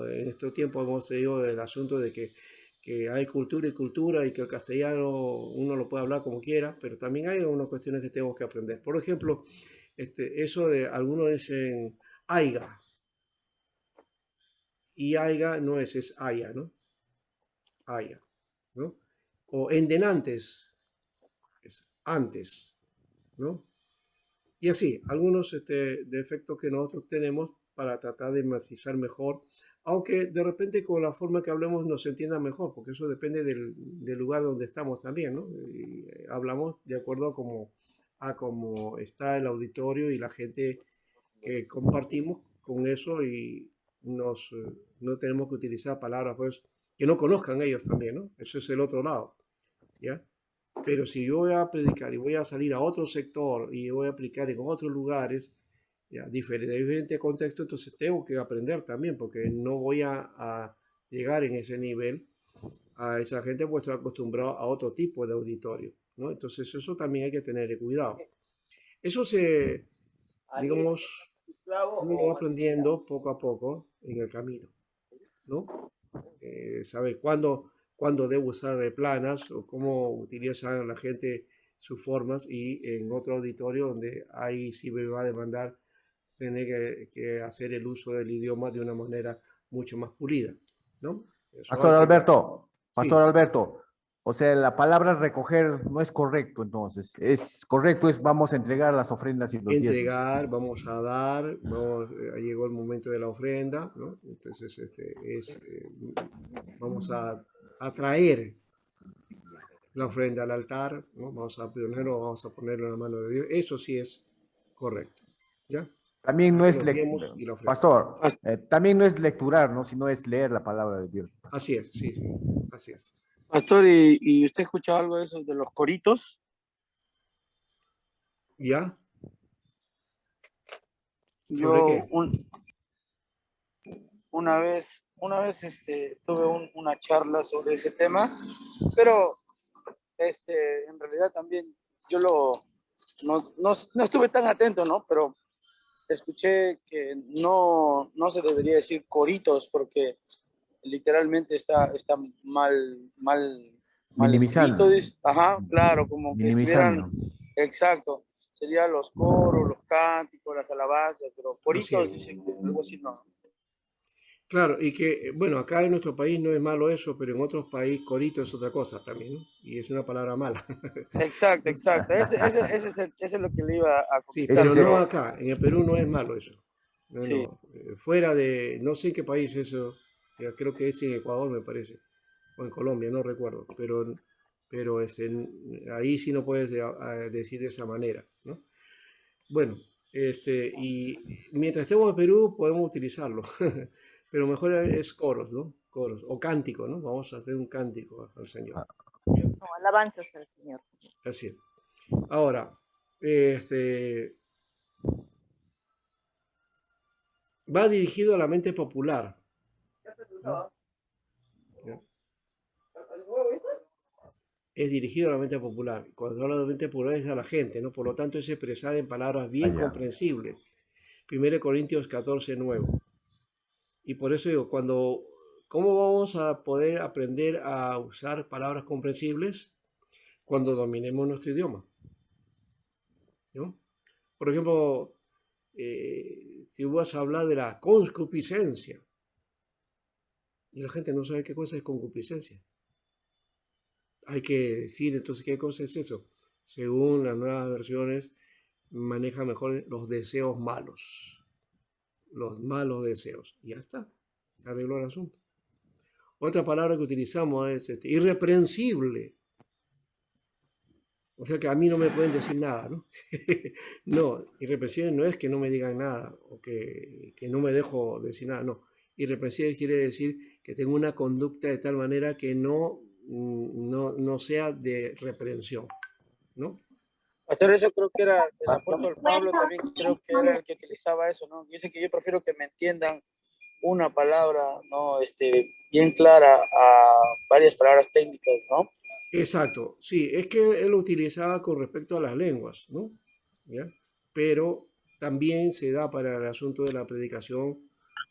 en este tiempo hemos tenido el asunto de que hay cultura y cultura y que el castellano uno lo puede hablar como quiera, pero también hay unas cuestiones que tenemos que aprender. Por ejemplo, eso de algunos dicen aiga, y aiga no es haya, ¿no? Haya, ¿no? O endenantes, es antes, ¿no? Y así, algunos defectos que nosotros tenemos para tratar de matizar mejor, aunque de repente con la forma que hablemos nos entienda mejor, porque eso depende del lugar donde estamos también, ¿no? Y hablamos de acuerdo a cómo está el auditorio y la gente que compartimos con eso, y no tenemos que utilizar palabras pues, que no conozcan ellos también, ¿no? Eso es el otro lado, ¿ya? Pero si yo voy a predicar y voy a salir a otro sector y voy a aplicar en otros lugares, ya, de diferente contexto, entonces tengo que aprender también, porque no voy a llegar en ese nivel a esa gente, pues está acostumbrado a otro tipo de auditorio. ¿no? Entonces eso también hay que tener cuidado. Eso se, digamos, uno lo va aprendiendo poco a poco en el camino, ¿no? Saber cuándo debo usar planas o cómo utiliza la gente sus formas y en otro auditorio donde ahí sí me va a demandar tener que hacer el uso del idioma de una manera mucho más pulida, ¿no? Eso hay Pastor que ver. Alberto, Pastor Sí, Alberto, o sea, la palabra recoger no es correcto, entonces, es correcto, es vamos a entregar las ofrendas y los diezmos. entregar, vamos a dar, llegó el momento de la ofrenda, ¿no? Entonces, vamos a traer la ofrenda al altar, ¿no? Vamos a ponerlo, vamos a ponerlo en la mano de Dios. Eso sí es correcto, ¿ya? También no Traer es, los diezmos y la ofrenda. Pastor, también no es lecturar, ¿no? Sino es leer la palabra de Dios. Así es, sí, sí, así es. Pastor, ¿y usted ha escuchado algo de esos de los coritos? ¿Ya? ¿Sobre Yo qué? una vez tuve una charla sobre ese tema, pero en realidad también yo no estuve tan atento, ¿no? Pero escuché que no se debería decir coritos porque literalmente está mal escrito. Minimizando, Ajá, claro, como que estuvieran, minimizando. exacto, serían los coros, los cánticos, las alabanzas, pero Así coritos, es. dicen que algo así no. Claro, y que, bueno, acá en nuestro país no es malo eso, pero en otros países corito es otra cosa también, ¿no? Y es una palabra mala. Exacto, ¿No? exacto. Ese es lo que le iba a Sí, comentar, Ese pero es no pero acá. En el Perú no es malo eso. No, sí. no. Fuera de, no sé en qué país eso, creo que es en Ecuador, me parece, o en Colombia, no recuerdo, pero ahí sí no puedes decir de esa manera, ¿no? Bueno, y mientras estemos en Perú podemos utilizarlo, pero mejor es coros, ¿no? Coros, o cántico, ¿no? Vamos a hacer un cántico al Señor. ¿Ya? No, alabanzas al Señor. Así es. Ahora, este, va dirigido a la mente popular, ¿no? ¿Ya? Es dirigido a la mente popular. Cuando habla de mente popular es a la gente, ¿no? Por lo tanto es expresada en palabras bien allá. comprensibles. 1 Corintios 14:9. Y por eso digo, ¿cómo vamos a poder aprender a usar palabras comprensibles? Cuando dominemos nuestro idioma, ¿no? Por ejemplo, si vas a hablar de la concupiscencia y la gente no sabe qué cosa es concupiscencia, hay que decir entonces qué cosa es eso. Según las nuevas versiones, maneja mejor los malos deseos. Y ya está, se arregló el asunto. Otra palabra que utilizamos es irreprensible. O sea que a mí no me pueden decir nada, ¿no? No, irreprensible no es que no me digan nada o que no me dejo decir nada, no. Irreprensible quiere decir que tengo una conducta de tal manera que no sea de reprensión, ¿no? Pastor, eso creo que era el Pastor, apóstol Pablo, también creo que era el que utilizaba eso, ¿no? Dice que yo prefiero que me entiendan una palabra, ¿no? Bien clara a varias palabras técnicas, ¿no? Exacto, sí, es que él lo utilizaba con respecto a las lenguas, ¿no? ¿Ya? Pero también se da para el asunto de la predicación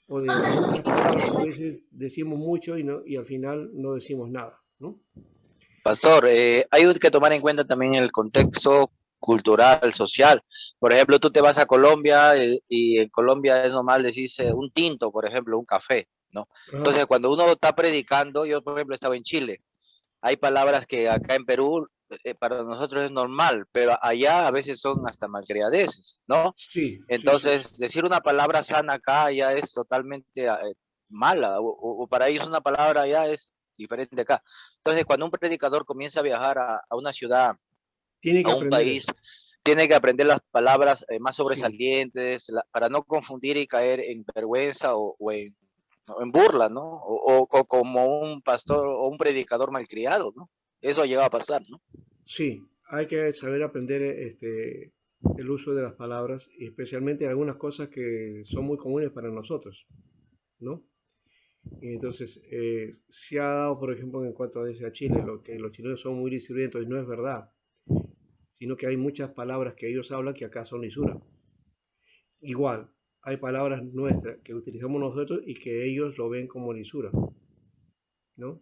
o de las muchas palabras. A veces decimos mucho y al final no decimos nada, ¿no? Pastor, hay que tomar en cuenta también el contexto cultural, social. Por ejemplo, tú te vas a Colombia y en Colombia es normal decirse un tinto, por ejemplo, un café, ¿no? Ajá, Entonces, cuando uno está predicando, yo por ejemplo estaba en Chile, hay palabras que acá en Perú para nosotros es normal, pero allá a veces son hasta malcriadeces, ¿no? sí, sí, sí, sí. Entonces, decir una palabra sana acá ya es totalmente mala, o para ellos una palabra ya es diferente acá. Entonces, cuando un predicador comienza a viajar a una ciudad, Tiene a que un aprender país, eso. tiene que aprender las palabras más Sí, sobresalientes para no confundir y caer en vergüenza o en burla, ¿no? O como un pastor o un predicador malcriado, ¿no? Eso llega a pasar, ¿no? sí, hay que saber aprender el uso de las palabras, y especialmente algunas cosas que son muy comunes para nosotros, ¿no? Y entonces, se ha dado, por ejemplo, en cuanto a Chile, lo que los chilenos son muy discretos, y no es verdad. sino que hay muchas palabras que ellos hablan que acá son lisura. Igual, hay palabras nuestras que utilizamos nosotros y que ellos lo ven como lisura, ¿no?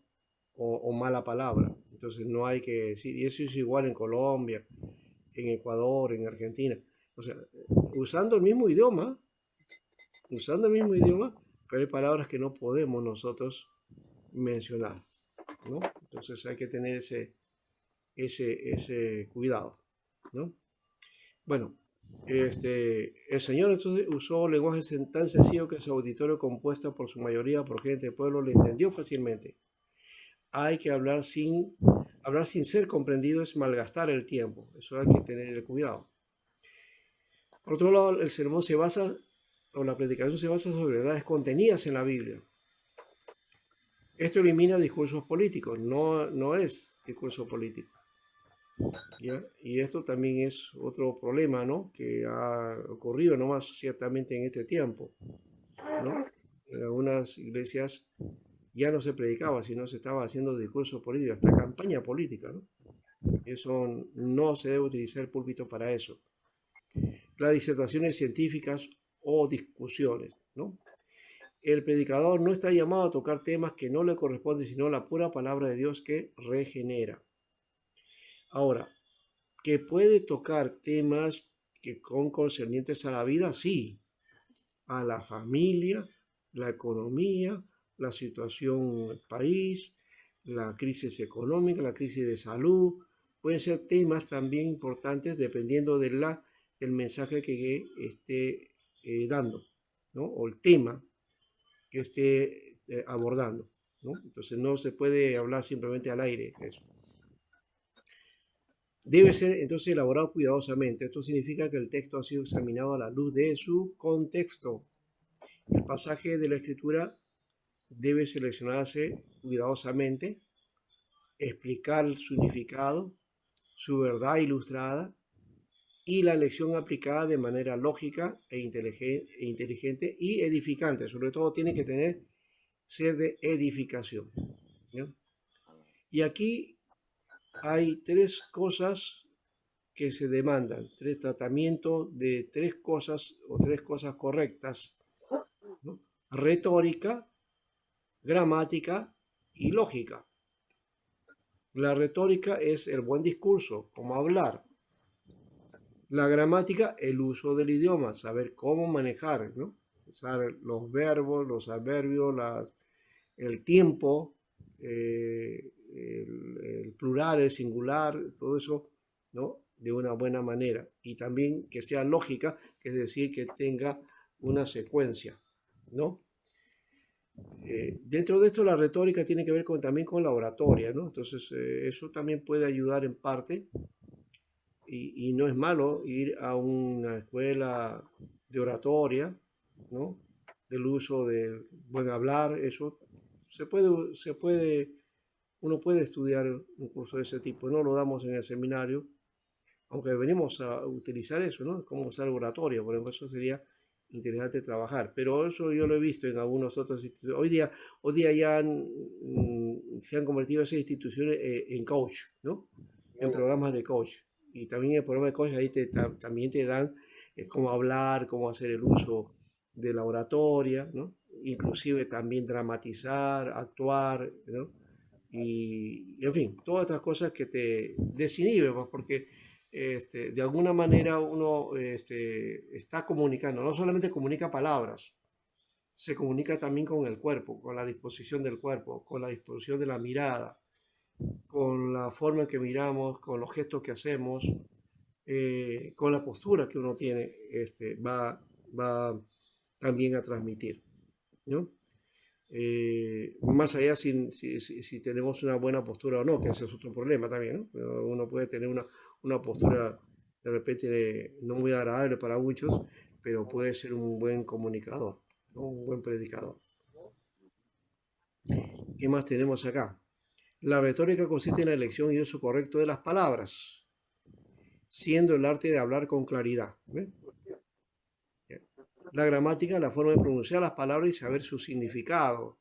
O mala palabra. Entonces no hay que decir, y eso es igual en Colombia, en Ecuador, en Argentina. O sea, usando el mismo idioma, pero hay palabras que no podemos nosotros mencionar, ¿no? Entonces hay que tener ese cuidado, ¿no? Bueno, el Señor entonces usó lenguaje tan sencillo que su auditorio, compuesto por su mayoría por gente del pueblo, le entendió fácilmente. Hay que hablar sin ser comprendido, es malgastar el tiempo. Eso hay que tener cuidado. Por otro lado, el sermón se basa, o la predicación se basa sobre verdades contenidas en la Biblia. Esto elimina discursos políticos, no es discurso político. ¿Ya? Y esto también es otro problema, ¿no? Que ha ocurrido nomás ciertamente en este tiempo, ¿no? En algunas iglesias ya no se predicaba, sino se estaba haciendo discurso político, hasta campaña política, ¿no? Eso no se debe utilizar el púlpito para eso. Las disertaciones científicas o discusiones, ¿no? El predicador no está llamado a tocar temas que no le corresponden, sino la pura palabra de Dios que regenera. Ahora, que puede tocar temas que son concernientes a la vida, sí, a la familia, la economía, la situación del país, la crisis económica, la crisis de salud, pueden ser temas también importantes dependiendo del mensaje que esté dando, ¿no? O el tema que esté abordando, ¿no? Entonces no se puede hablar simplemente al aire de eso. Debe ser entonces elaborado cuidadosamente. Esto significa que el texto ha sido examinado a la luz de su contexto. El pasaje de la Escritura debe seleccionarse cuidadosamente, explicar el significado, su verdad ilustrada y la lección aplicada de manera lógica e inteligente y edificante. Sobre todo tiene que ser de edificación, ¿no? Y aquí hay tres cosas que se demandan, tres tratamientos de tres cosas o tres cosas correctas, ¿no? Retórica, gramática y lógica. La retórica es el buen discurso, cómo hablar. La gramática, el uso del idioma, saber cómo manejar, ¿no? Usar los verbos, los adverbios, el tiempo, el plural, el singular, todo eso, ¿no? De una buena manera. Y también que sea lógica, es decir, que tenga una secuencia, ¿no? Dentro de esto la retórica tiene que ver también con la oratoria, ¿no? Entonces eso también puede ayudar en parte y no es malo ir a una escuela de oratoria, ¿no? Del uso del buen hablar, eso uno puede estudiar un curso de ese tipo, no lo damos en el seminario, aunque venimos a utilizar eso, ¿no? Cómo usar oratoria, por ejemplo, eso sería interesante trabajar, pero eso yo lo he visto en algunos otros institutos. Hoy día ya se han convertido esas instituciones en coach, ¿no? En programas de coach. Y también el programa de coach ahí también te dan cómo hablar, cómo hacer el uso de la oratoria, ¿no? Inclusive también dramatizar, actuar, ¿no? Y en fin, todas estas cosas que te desinhiben, pues, porque de alguna manera uno está comunicando, no solamente comunica palabras, se comunica también con el cuerpo, con la disposición del cuerpo, con la disposición de la mirada, con la forma en que miramos, con los gestos que hacemos, con la postura que uno tiene, va también a transmitir, ¿no? Más allá si tenemos una buena postura o no, que ese es otro problema también, ¿no? Pero uno puede tener una postura de repente no muy agradable para muchos, pero puede ser un buen comunicador, ¿no? Un buen predicador. ¿Qué más tenemos acá? La retórica consiste en la elección y uso correcto de las palabras, siendo el arte de hablar con claridad. ¿Ve? La gramática, la forma de pronunciar las palabras y saber su significado.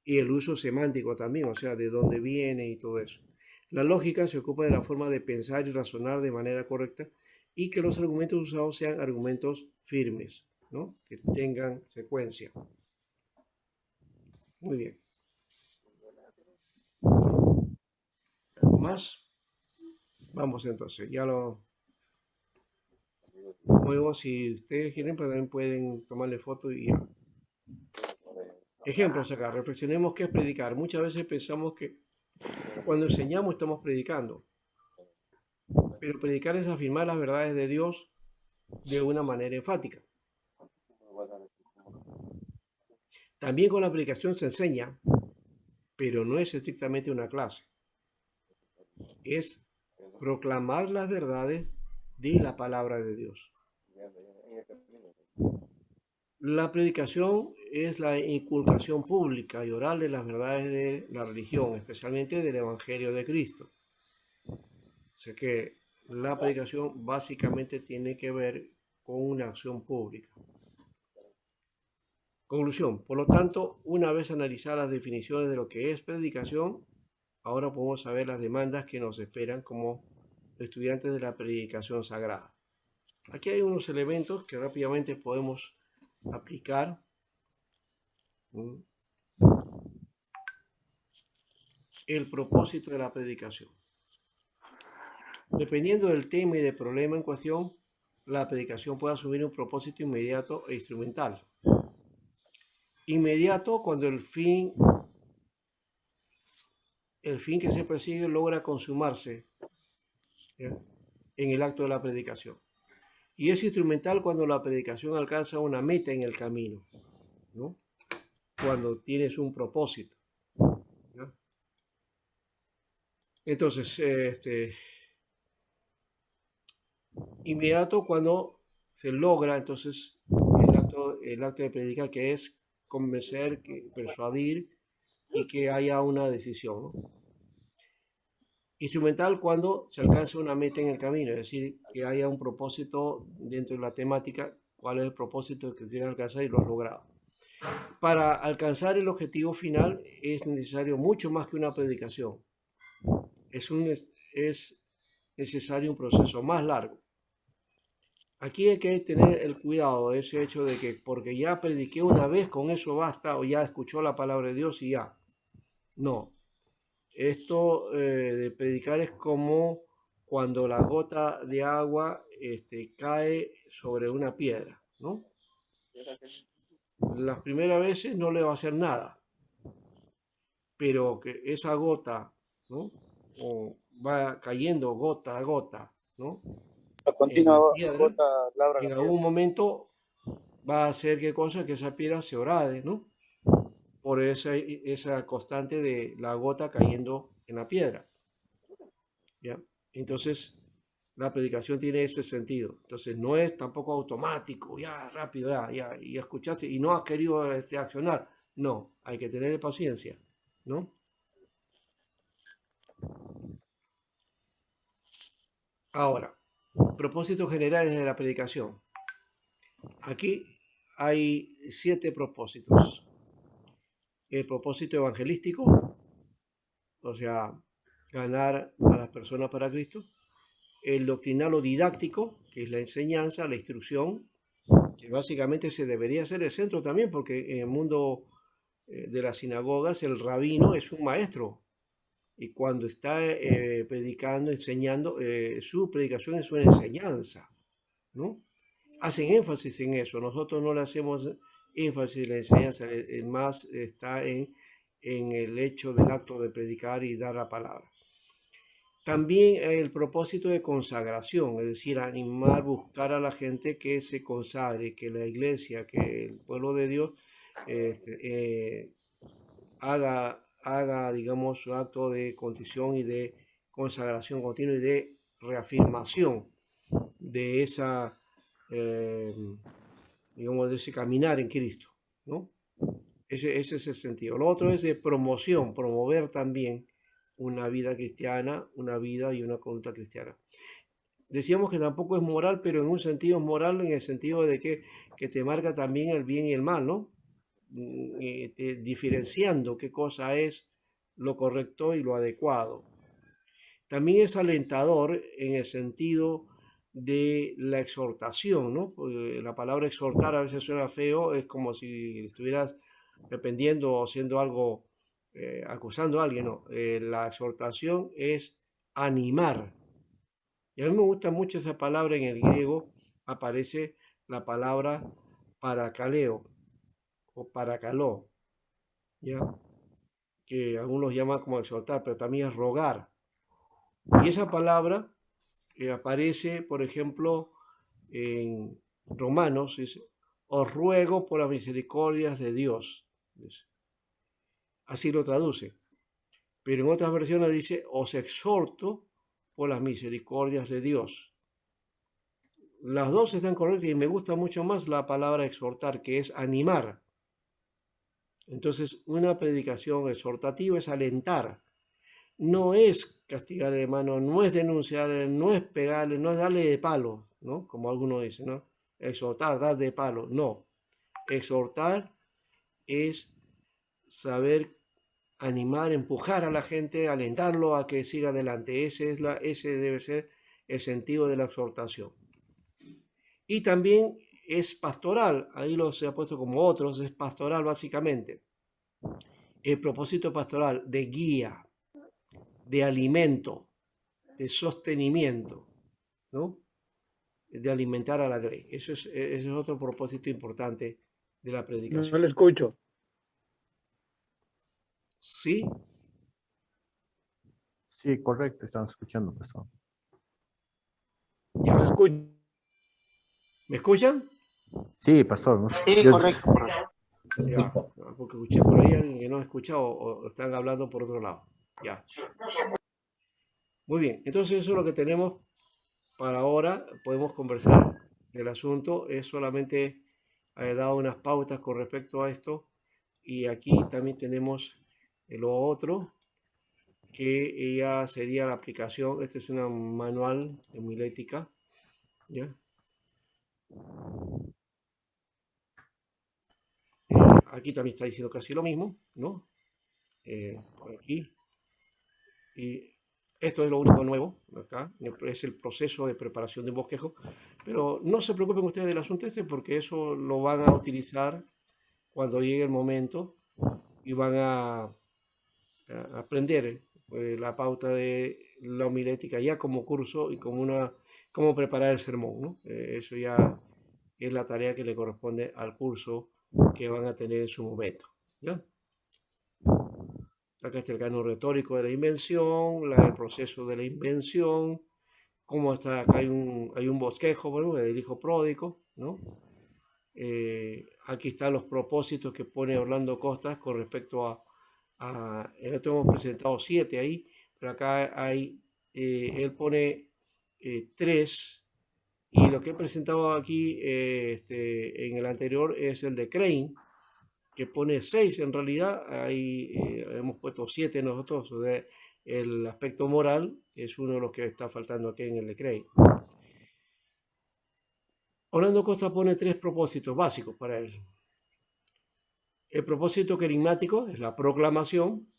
Y el uso semántico también, o sea, de dónde viene y todo eso. La lógica se ocupa de la forma de pensar y razonar de manera correcta y que los argumentos usados sean argumentos firmes, ¿no? Que tengan secuencia. Muy bien. ¿Algo más? Vamos entonces, ya lo... Luego, si ustedes quieren, pues también pueden tomarle foto y ya. Ejemplos acá, reflexionemos qué es predicar. Muchas veces pensamos que cuando enseñamos estamos predicando, pero predicar es afirmar las verdades de Dios de una manera enfática. También con la predicación se enseña, pero no es estrictamente una clase. Es proclamar las verdades de la palabra de Dios. La predicación es la inculcación pública y oral de las verdades de la religión, especialmente del Evangelio de Cristo. O sea que la predicación básicamente tiene que ver con una acción pública. Conclusión. Por lo tanto, una vez analizadas las definiciones de lo que es predicación, ahora podemos saber las demandas que nos esperan como estudiantes de la predicación sagrada. Aquí hay unos elementos que rápidamente podemos aplicar. El propósito de la predicación. Dependiendo del tema y del problema en cuestión, la predicación puede asumir un propósito inmediato e instrumental. Inmediato cuando el fin que se persigue logra consumarse, ¿ya?, en el acto de la predicación. Y es instrumental cuando la predicación alcanza una meta en el camino, ¿no? Cuando tienes un propósito, ¿ya? Entonces, inmediato cuando se logra entonces el acto de predicar, que es convencer, persuadir y que haya una decisión, ¿no? Instrumental cuando se alcanza una meta en el camino, es decir, que haya un propósito dentro de la temática, cuál es el propósito que quieres alcanzar y lo has logrado. Para alcanzar el objetivo final es necesario mucho más que una predicación. Es necesario un proceso más largo. Aquí hay que tener el cuidado de ese hecho de que porque ya prediqué una vez, con eso basta, o ya escuchó la palabra de Dios y ya. No. Esto de predicar es como cuando la gota de agua cae sobre una piedra, ¿no? Las primeras veces no le va a hacer nada, pero que esa gota, ¿no?, o va cayendo gota a gota, ¿no?, La en continua la piedra, gota labra en la algún piedra. momento va a hacer qué cosa, que esa piedra se horade, ¿no?, por esa constante de la gota cayendo en la piedra, ¿ya? Entonces, la predicación tiene ese sentido. Entonces, no es tampoco automático, ya, rápido, ya escuchaste y no has querido reaccionar. No, hay que tener paciencia, ¿no? Ahora, propósitos generales de la predicación. Aquí hay 7 propósitos. El propósito evangelístico, o sea, ganar a las personas para Cristo. El doctrinal o didáctico, que es la enseñanza, la instrucción, que básicamente se debería ser el centro también, porque en el mundo de las sinagogas el rabino es un maestro, y cuando está predicando, enseñando, su predicación es una enseñanza, ¿no? Hacen énfasis en eso. Nosotros no le hacemos énfasis en la enseñanza, más está en el hecho del acto de predicar y dar la palabra. También el propósito de consagración, es decir, animar, buscar a la gente que se consagre, que la iglesia, que el pueblo de Dios haga, digamos, su acto de contrición y de consagración continua y de reafirmación de esa, digamos, de ese caminar en Cristo, ¿no? Ese es el sentido. Lo otro es de promoción, promover también una vida cristiana, una vida y una conducta cristiana. Decíamos que tampoco es moral, pero en un sentido es moral, en el sentido de que te marca también el bien y el mal, ¿no? Diferenciando qué cosa es lo correcto y lo adecuado. También es alentador en el sentido de la exhortación, ¿no? Porque la palabra exhortar a veces suena feo, es como si estuvieras reprendiendo o haciendo algo, acusando a alguien, ¿no? La exhortación es animar. Y a mí me gusta mucho esa palabra en el griego, aparece la palabra parakaleo o parakaló, ¿ya? Que algunos llaman como exhortar, pero también es rogar. Y esa palabra aparece, por ejemplo, en Romanos, dice, os ruego por las misericordias de Dios. Dice. Así lo traduce. Pero en otras versiones dice, os exhorto por las misericordias de Dios. Las dos están correctas y me gusta mucho más la palabra exhortar, que es animar. Entonces, una predicación exhortativa es alentar. No es castigar al hermano, no es denunciarle, no es pegarle, no es darle de palo, ¿no? Como algunos dicen, ¿no? Exhortar, dar de palo. No. Exhortar es saber animar, empujar a la gente, alentarlo a que siga adelante. Ese debe ser el sentido de la exhortación. Y también es pastoral, ahí se ha puesto como otros, es pastoral básicamente. El propósito pastoral de guía, de alimento, de sostenimiento, ¿no? De alimentar a la grey. Ese es otro propósito importante de la No predicación. lo escucho. ¿Sí? Sí, correcto, estamos escuchando, pastor. No lo escucho. ¿Me escuchan? Sí, pastor. ¿no? Sí, Yo- correcto, correcto. Ya, porque escuché por ahí a alguien que no ha escuchado o están hablando por otro lado. Ya. Muy bien, entonces eso es lo que tenemos para ahora. Podemos conversar del asunto. Es solamente he dado unas pautas con respecto a esto. Y aquí también tenemos lo otro, que ya sería la aplicación. Este es un manual de homilética. ¿Ya? Aquí también está diciendo casi lo mismo, ¿no? Por aquí. Y esto es lo único nuevo acá, es el proceso de preparación de un bosquejo. Pero no se preocupen ustedes del asunto este porque eso lo van a utilizar cuando llegue el momento y van a aprender la pauta de la homilética ya como curso y como cómo preparar el sermón, ¿no? Eso ya es la tarea que le corresponde al curso que van a tener en su momento, ¿ya? Acá está el canon retórico de la invención, el proceso de la invención, cómo está, acá hay un bosquejo, bueno, del hijo pródigo, ¿no? Aquí están los propósitos que pone Orlando Costas con respecto nosotros hemos presentado 7 ahí, pero acá él pone 3, y lo que he presentado aquí en el anterior es el de Crane, que pone 6 en realidad, ahí hemos puesto 7 nosotros, o sea, el aspecto moral es uno de los que está faltando aquí en el de Crane. Orlando Costa pone 3 propósitos básicos para él. El propósito querigmático es la proclamación,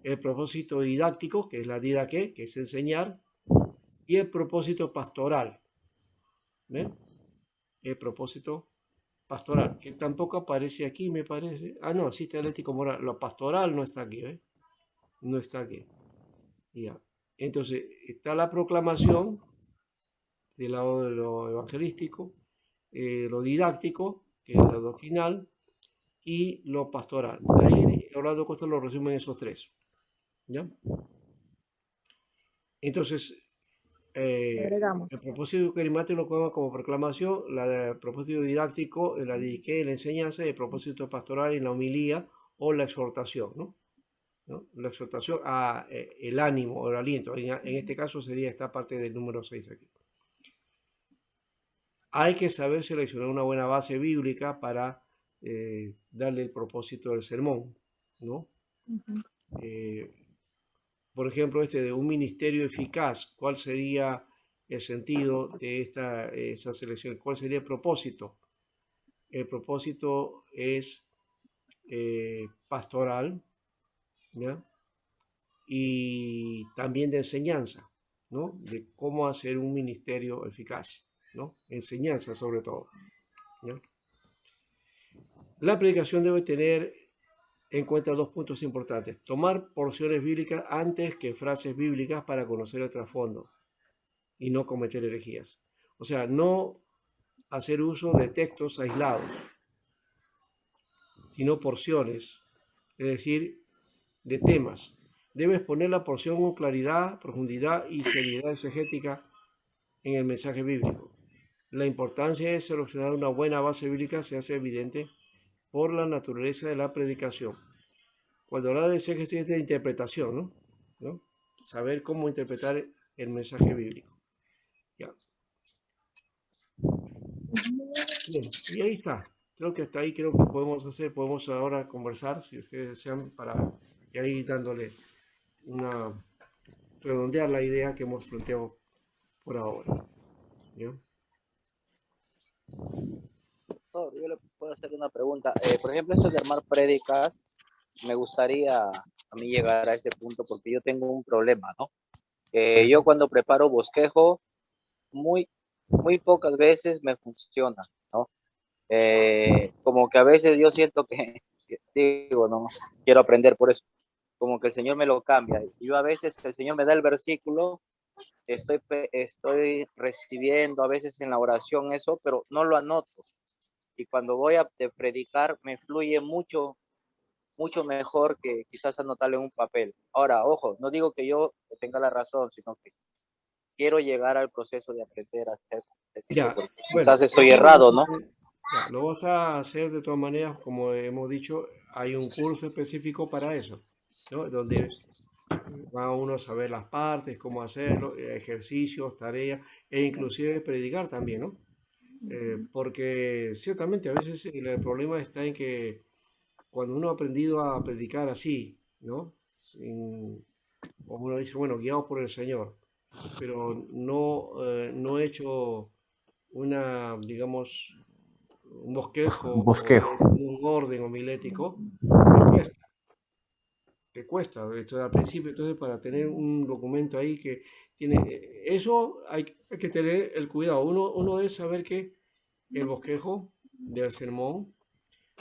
el propósito didáctico, que es la didaqué, que es enseñar, y el propósito pastoral. ¿Ven? El propósito pastoral, que tampoco aparece aquí, me parece. Ah, no, existe el ético moral. Lo pastoral no está aquí, ¿eh? No está aquí. Ya. Entonces, está la proclamación del lado de lo evangelístico, lo didáctico, que es lo doctrinal, y lo pastoral. Ahí Orlando Costa lo resume en esos 3. ¿Ya? Entonces, Agregamos. el propósito carismático lo pongo como proclamación, el propósito didáctico, la dediqué en la enseñanza, y el propósito pastoral en la homilía o la exhortación, ¿no? La exhortación a el ánimo o el aliento. En este caso sería esta parte del número 6 aquí. Hay que saber seleccionar una buena base bíblica para darle el propósito del sermón, ¿no? Por ejemplo, de un ministerio eficaz, ¿cuál sería el sentido de esa selección? ¿Cuál sería el propósito? El propósito es pastoral, ¿ya? y también de enseñanza, ¿no? De cómo hacer un ministerio eficaz, ¿no? Enseñanza sobre todo, ¿no? La predicación debe tener en cuenta dos puntos importantes. Tomar porciones bíblicas antes que frases bíblicas para conocer el trasfondo y no cometer herejías. O sea, no hacer uso de textos aislados, sino porciones, es decir, de temas. Debes poner la porción con claridad, profundidad y seriedad exegética en el mensaje bíblico. La importancia de seleccionar una buena base bíblica se hace evidente por la naturaleza de la predicación. Cuando habla de exégesis es de interpretación, ¿no? Saber cómo interpretar el mensaje bíblico. Ya. Bien, y ahí está. Creo que hasta ahí creo que podemos ahora conversar, si ustedes desean, para y ahí dándole redondear la idea que hemos planteado por ahora. ¿Ya? Yo le puedo hacer una pregunta. Por ejemplo, esto de armar prédicas, me gustaría a mí llegar a ese punto porque yo tengo un problema, ¿no? Yo cuando preparo bosquejo, muy pocas veces me funciona, ¿no? Como que a veces yo siento que digo, no, quiero aprender por eso, como que el Señor me lo cambia. Y yo a veces el Señor me da el versículo, estoy recibiendo a veces en la oración eso, pero no lo anoto. Y cuando voy a predicar me fluye mucho mejor que quizás anotarlo en un papel. Ahora, ojo, no digo que yo tenga la razón, sino que quiero llegar al proceso de aprender a hacer este tipo, Ya, porque bueno, quizás estoy errado, ¿no? Ya, lo vas a hacer de todas maneras, como hemos dicho, hay un curso específico para eso, ¿no? Donde va uno a saber las partes, cómo hacerlo, ejercicios, tareas, e inclusive predicar también, ¿no? Porque ciertamente a veces el problema está en que cuando uno ha aprendido a predicar así, ¿no? Como uno dice, bueno, guiado por el Señor, pero no he hecho digamos, un bosquejo Un o bosquejo. un orden homilético, te cuesta, te cuesta. Esto al principio, entonces, para tener un documento ahí que tiene, eso hay que tener el cuidado. Uno debe saber que el bosquejo del sermón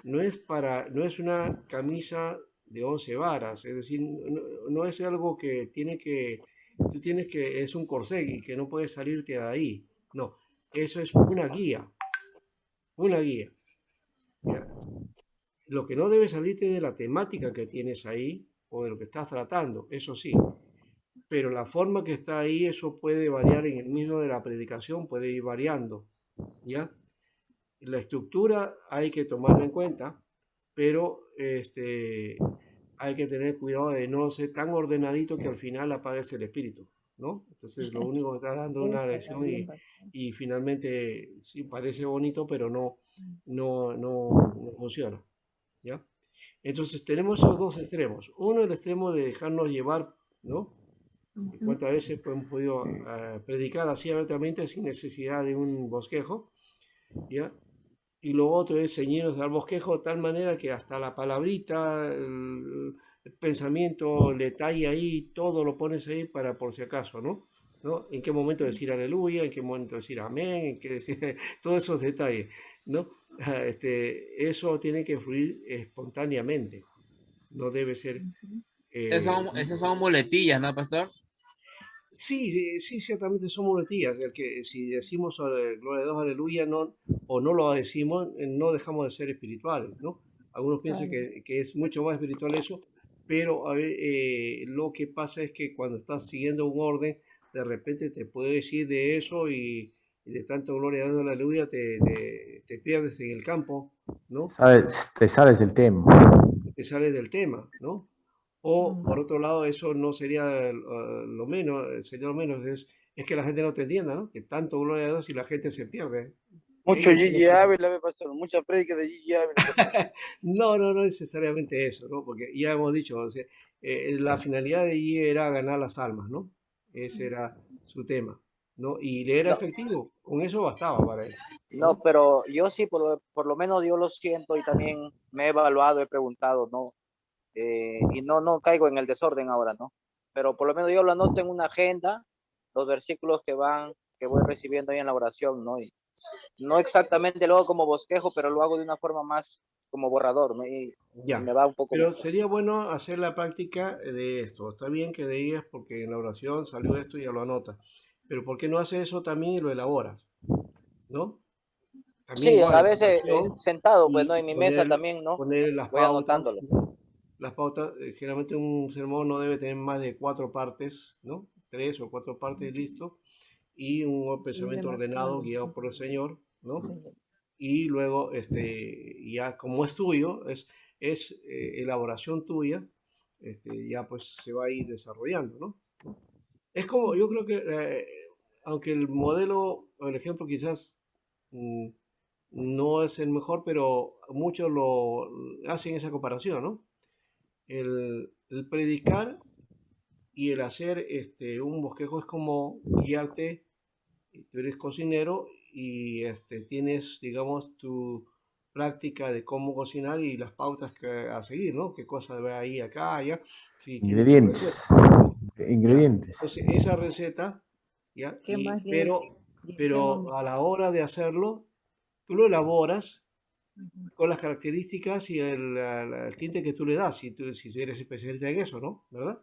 no es una camisa de 11 varas, es decir, no es algo que tú tienes que, es un corsé y que no puedes salirte de ahí. No, eso es una guía, una guía. ¿Ya? Lo que no debe salirte de la temática que tienes ahí o de lo que estás tratando, eso sí. Pero la forma que está ahí, eso puede variar en el mismo de la predicación, puede ir variando. ¿Ya? La estructura hay que tomarla en cuenta, pero hay que tener cuidado de no ser tan ordenadito que al final apagues el espíritu, ¿no? Entonces lo único que está dando es una lección y finalmente sí parece bonito, pero no funciona, ¿ya? Entonces tenemos esos dos extremos. Uno, el extremo de dejarnos llevar, ¿no? ¿Cuántas veces hemos podido predicar así abiertamente sin necesidad de un bosquejo? ¿Ya? Y lo otro es ceñirnos al bosquejo de tal manera que hasta la palabrita, el pensamiento, el detalle ahí, todo lo pones ahí para por si acaso, ¿no? ¿No? En qué momento decir aleluya, en qué momento decir amén, en qué decir, todos esos detalles, ¿no? Eso tiene que fluir espontáneamente, no debe ser... Esas son muletillas, ¿no, pastor? Sí, sí, ciertamente son muletillas. El que si decimos gloria a Dios, aleluya, no, o no lo decimos, no dejamos de ser espirituales, ¿no? Algunos piensan que es mucho más espiritual eso, pero a ver, lo que pasa es que cuando estás siguiendo un orden, de repente te puede decir de eso y de tanto gloria a Dios, aleluya, te pierdes en el campo, ¿no? Te sales del tema. Te sales del tema, ¿no? O por otro lado, eso no sería lo menos, sería lo menos, es que la gente no te entienda, ¿no? Que tanto gloria a Dios y la gente se pierde. Mucho Eso es lo Gigi que- Ávila me pasó, mucha prédica de Gigi Ávila. No necesariamente eso, ¿no? Porque ya hemos dicho, o sea, la finalidad de allí era ganar las almas, ¿no? Ese era su tema, ¿no? Y le era No, efectivo, con eso bastaba para él, no, ¿no? pero yo sí, por lo menos yo lo siento y también me he evaluado, he preguntado, ¿no? Y no caigo en el desorden ahora, ¿no? pero por lo menos yo lo anoto en una agenda, los versículos que voy recibiendo ahí en la oración, ¿no? Y no exactamente lo hago como bosquejo, pero lo hago de una forma más como borrador, ¿no? Y Ya, me va un poco pero mejor. sería bueno hacer la práctica de esto. Está bien que digas porque en la oración salió esto y ya lo anotas, pero ¿por qué no haces eso también y lo elaboras? ¿No? También Sí, igual, a la veces oración sentado, pues, ¿no? y En mi mesa poner, también, ¿no? poner las Voy pautas, anotándolo. ¿no? Las pautas, generalmente un sermón no debe tener más de 4 partes, ¿no? 3 o 4 partes, listo, y un pensamiento ordenado, guiado por el Señor, ¿no? Y luego, ya como es tuyo, es elaboración tuya, ya pues se va a ir desarrollando, ¿no? Es como, yo creo que, aunque el modelo o el ejemplo quizás mm, no es el mejor, pero muchos lo hacen esa comparación, ¿no? El predicar y el hacer un bosquejo es como guiarte, tú eres cocinero y tienes, digamos, tu práctica de cómo cocinar y las pautas a seguir, ¿no? Qué cosas ve ahí, acá, allá, si tienes tu Ingredientes. receta. Ya, Ingredientes. entonces esa receta, ya, ¿Qué más pero a la hora de hacerlo, tú lo elaboras con las características y el tinte que tú le das, si tú eres especialista en eso, ¿no? ¿Verdad?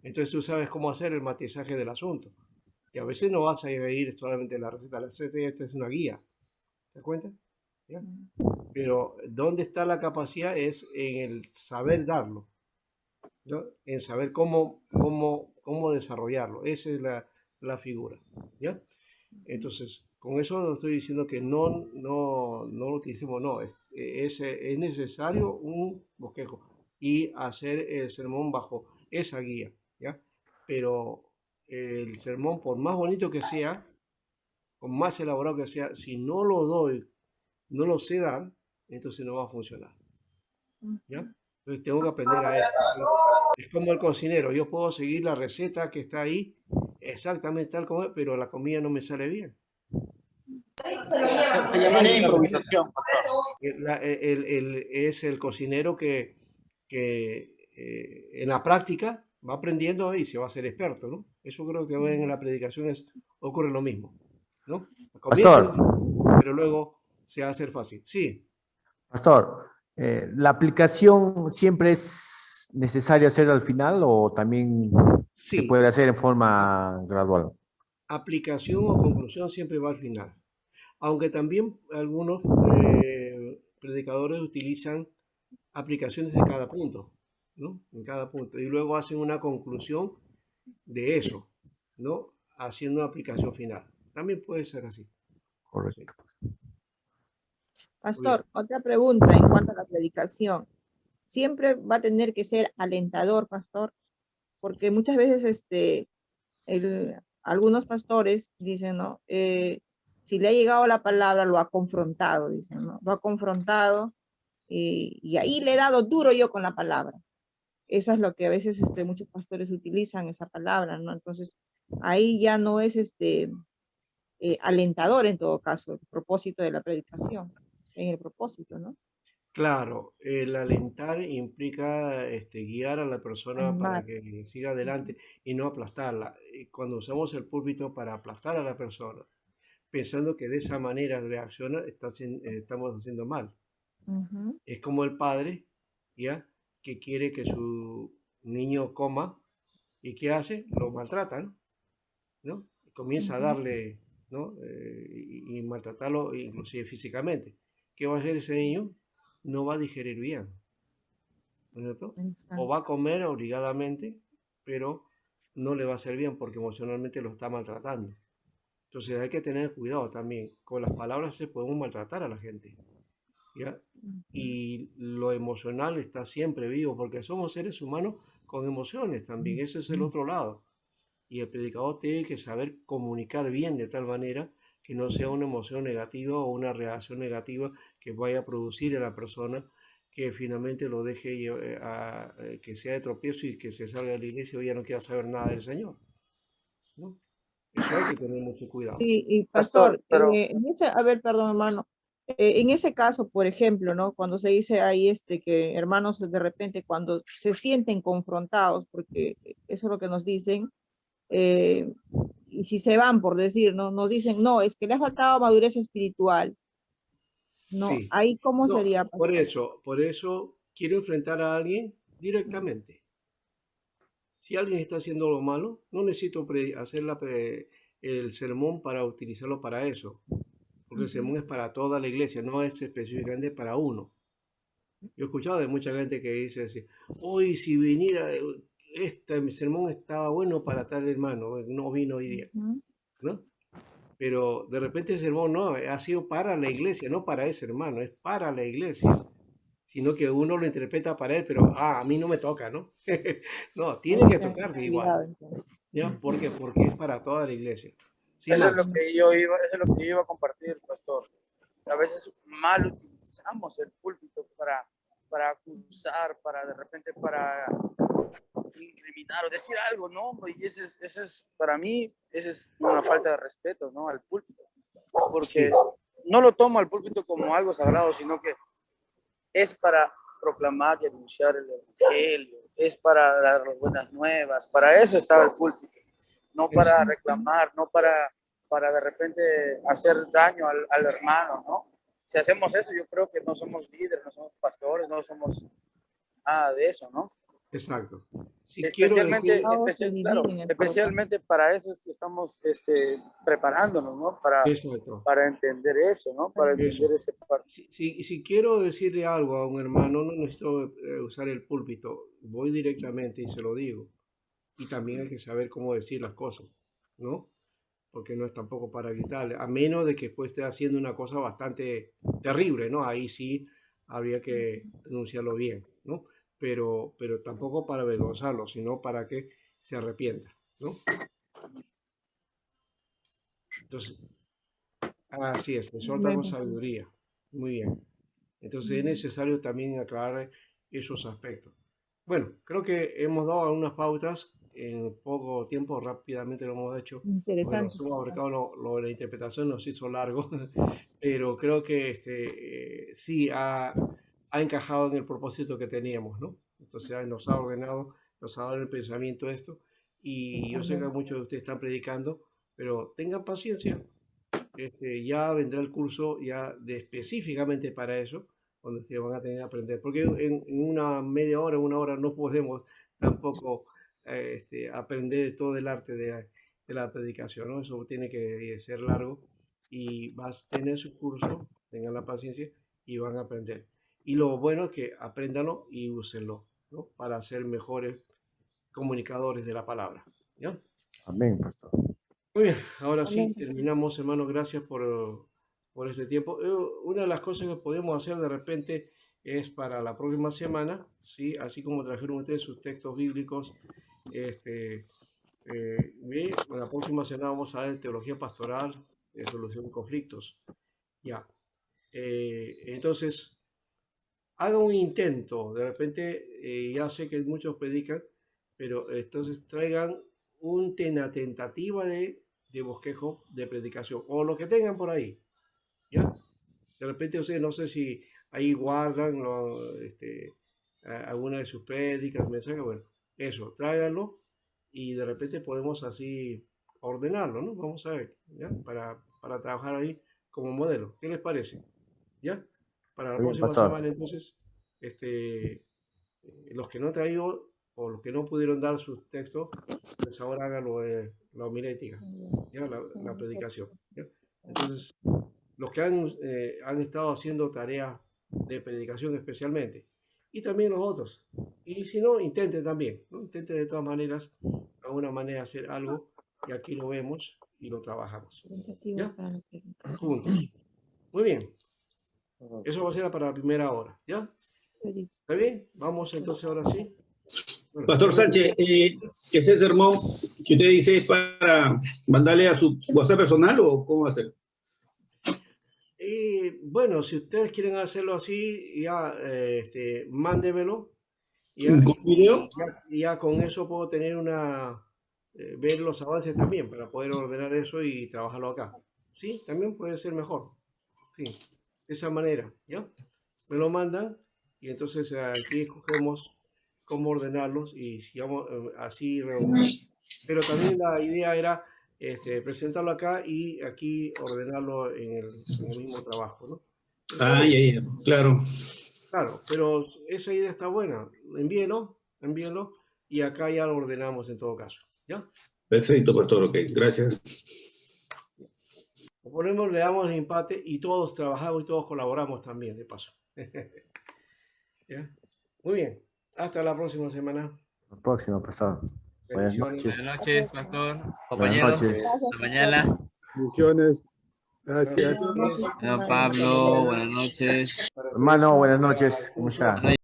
Entonces tú sabes cómo hacer el matizaje del asunto. Y a veces no vas a ir solamente a la receta esta es una guía, ¿te das cuenta? ¿Ya? Pero ¿dónde está la capacidad? Es en el saber darlo, ¿no? En saber cómo desarrollarlo. Esa es la figura, ¿ya? Entonces, con eso no estoy diciendo que no lo utilicemos, no, es necesario un bosquejo y hacer el sermón bajo esa guía, ¿ya? Pero el sermón, por más bonito que sea, por más elaborado que sea, si no lo doy, no lo sé dar, entonces no va a funcionar, ¿ya? Entonces tengo que aprender a esto. Es como el cocinero, yo puedo seguir la receta que está ahí exactamente tal como es, pero la comida no me sale bien. Se llamaría Es la receta. improvisación, pastor. Es el cocinero que en la práctica va aprendiendo y se va a hacer experto, ¿no? Eso creo que en la predicación ocurre lo mismo, ¿no? Comienza, Pastor, pero luego se va a hacer fácil. Sí, pastor, ¿la aplicación siempre es necesario hacer al final o también se sí. puede hacer en forma gradual? Aplicación o conclusión siempre va al final. Aunque también algunos predicadores utilizan aplicaciones de cada punto, ¿no? En cada punto. Y luego hacen una conclusión de eso, ¿no? Haciendo una aplicación final. También puede ser así. Sí. Correcto. Muy bien. Pastor, otra pregunta en cuanto a la predicación. Siempre va a tener que ser alentador, pastor, porque muchas veces algunos pastores dicen, ¿no? Si le ha llegado la palabra, lo ha confrontado, dicen, ¿no? Lo ha confrontado y ahí le he dado duro yo con la palabra. Eso es lo que a veces muchos pastores utilizan, esa palabra, ¿no? Entonces, ahí ya no es alentador en todo caso, el propósito de la predicación, en el propósito, ¿no? Claro, el alentar implica guiar a la persona para Animar. que siga adelante y no aplastarla. Cuando usamos el púlpito para aplastar a la persona, pensando que de esa manera reacciona, estamos haciendo mal. Ujú. Es como el padre, ¿ya? Que quiere que su niño coma y ¿qué hace? Lo maltrata, ¿no? Comienza a darle, ¿no? Y maltratarlo inclusive físicamente. ¿Qué va a hacer ese niño? No va a digerir bien, ¿no es cierto? O va a comer obligadamente, pero no le va a hacer bien porque emocionalmente lo está maltratando. Entonces hay que tener cuidado también. Con las palabras se podemos maltratar a la gente, ¿ya? Y lo emocional está siempre vivo porque somos seres humanos con emociones también. Ese es el otro lado. Y el predicador tiene que saber comunicar bien de tal manera que no sea una emoción negativa o una reacción negativa que vaya a producir en la persona que finalmente lo deje que sea de tropiezo y que se salga de la iglesia o ya no quiera saber nada del Señor, ¿no? Eso hay que tener mucho cuidado. Y Pastor, pastor, pero a ver, perdón, hermano, En ese caso, por ejemplo, ¿no? Cuando se dice ahí que hermanos de repente cuando se sienten confrontados, porque eso es lo que nos dicen, eh, y si se van por decir, ¿no? Nos dicen, no, es que le ha faltado madurez espiritual, ¿no? Sí. Ahí, ¿cómo No, sería, pastor? por eso quiero enfrentar a alguien directamente. Si alguien está haciendo lo malo, no necesito hacer el sermón para utilizarlo para eso, porque el sermón es para toda la iglesia, no es específicamente para uno. Yo he escuchado de mucha gente que dice así, hoy si viniera, mi sermón estaba bueno para tal hermano, no vino hoy día, Ujú. ¿no? Pero de repente el sermón no, ha sido para la iglesia, no para ese hermano, es para la iglesia, sino que uno lo interpreta para él, pero a mí no me toca, ¿no? No, tiene que Esa tocarte igual, realidad, entonces. ¿ya? ¿Por qué? Porque es para toda la iglesia, sin Eso es lo más. que yo iba, eso es lo que yo iba a compartir, pastor. A veces mal utilizamos el púlpito para acusar, para de repente para incriminar o decir algo, ¿no? Y eso es para mí, esa es una falta de respeto, ¿no? Al púlpito. Porque Sí, no lo tomo al púlpito como algo sagrado, sino que es para proclamar y anunciar el evangelio, es para dar las buenas nuevas, para eso está el púlpito, no para exacto. reclamar, no para de repente hacer daño al hermano, ¿no? Si hacemos eso, yo creo que no somos líderes, no somos pastores, no somos nada de eso, ¿no? Exacto. Si quiero Especialmente, decir, Todos se claro, dividen en especialmente para eso es que estamos preparándonos, ¿no? exacto, Para entender eso, ¿no? Para eso. entender ese parte. Si quiero decirle algo a un hermano, no necesito usar el púlpito, voy directamente y se lo digo. Y también hay que saber cómo decir las cosas, ¿no? Porque no es tampoco para gritarle, a menos de que después esté haciendo una cosa bastante terrible, ¿no? Ahí sí habría que denunciarlo bien, ¿no? Pero tampoco para avergonzarlo, sino para que se arrepienta, ¿no? Entonces, así es, exhorta con Amén. sabiduría. Muy bien. Entonces es necesario también aclarar esos aspectos. Bueno, creo que hemos dado algunas pautas en poco tiempo, rápidamente lo hemos hecho, porque Interesante. nos hemos abarcado lo de la interpretación, nos hizo largo, pero creo que sí ha encajado en el propósito que teníamos, ¿no? Entonces nos ha ordenado, nos ha dado el pensamiento esto, y yo sé que Amén. muchos de ustedes están predicando, pero tengan paciencia, ya vendrá el curso ya específicamente para eso, donde ustedes van a tener que aprender, porque en una media hora, una hora no podemos tampoco aprender todo el arte de la predicación, ¿no? Eso tiene que ser largo y vas a tener su curso, tengan la paciencia y van a aprender. Y lo bueno es que apréndanlo y úsenlo, ¿no? Para ser mejores comunicadores de la palabra, ¿ya? Amén, pastor. Muy bien, ahora sí, Amén. terminamos, hermano. Gracias por este tiempo. Una de las cosas que podemos hacer de repente es para la próxima semana, ¿sí? Así como trajeron ustedes sus textos bíblicos, la próxima semana vamos a ver teología pastoral, solución de conflictos. Ya. Entonces, haga un intento. De repente, ya sé que muchos predican, pero entonces traigan una tentativa de bosquejo de predicación o lo que tengan por ahí, ¿ya? De repente ustedes no sé si ahí guardan alguna de sus prédicas, mensajes, bueno, eso, tráiganlo y de repente podemos así ordenarlo, ¿no? Vamos a ver, ¿ya? Para trabajar ahí como modelo. ¿Qué les parece? ¿Ya? Para la Muy bien, próxima pastor. semana, entonces, los que no han traído o los que no pudieron dar sus textos, pues ahora hagan la homilética, ¿ya? La predicación, ¿ya? Entonces, los que han estado haciendo tareas de predicación especialmente, y también los otros. Y si no, intenten también, ¿no? Intenten de todas maneras, de alguna manera hacer algo, y aquí lo vemos y lo trabajamos, Tentativa ¿ya? para la pregunta. Juntos. Muy bien. Eso va a ser para la primera hora, ¿ya? ¿Está bien? Vamos entonces ahora sí. Bueno, Pastor Sánchez, ese sermón que usted dice es para mandarle a su WhatsApp personal o cómo va a ser? Bueno, si ustedes quieren hacerlo así, ya mándemelo. Ya, ¿Con video? ya con eso puedo tener ver los avances también para poder ordenar eso y trabajarlo acá. Sí, también puede ser mejor. Sí. de esa manera, ¿ya? Me lo mandan y entonces aquí escogemos cómo ordenarlos y sigamos así. Pero también la idea era presentarlo acá y aquí ordenarlo en el mismo trabajo, ¿no? Ah, ya, claro. Claro, pero esa idea está buena. Envíenlo y acá ya lo ordenamos en todo caso, ¿ya? Perfecto, pastor, ok, gracias. Lo ponemos, le damos el empate y todos trabajamos y todos colaboramos también, de paso. ¿Ya? Muy bien. Hasta la próxima semana. La próxima, pastor. Buenas Bendiciones. noches. Buenas noches, pastor, Buenas compañeros. noches. Hasta mañana. Bendiciones. Gracias. Señor Pablo, buenas noches. Hermano, buenas noches. ¿Cómo está?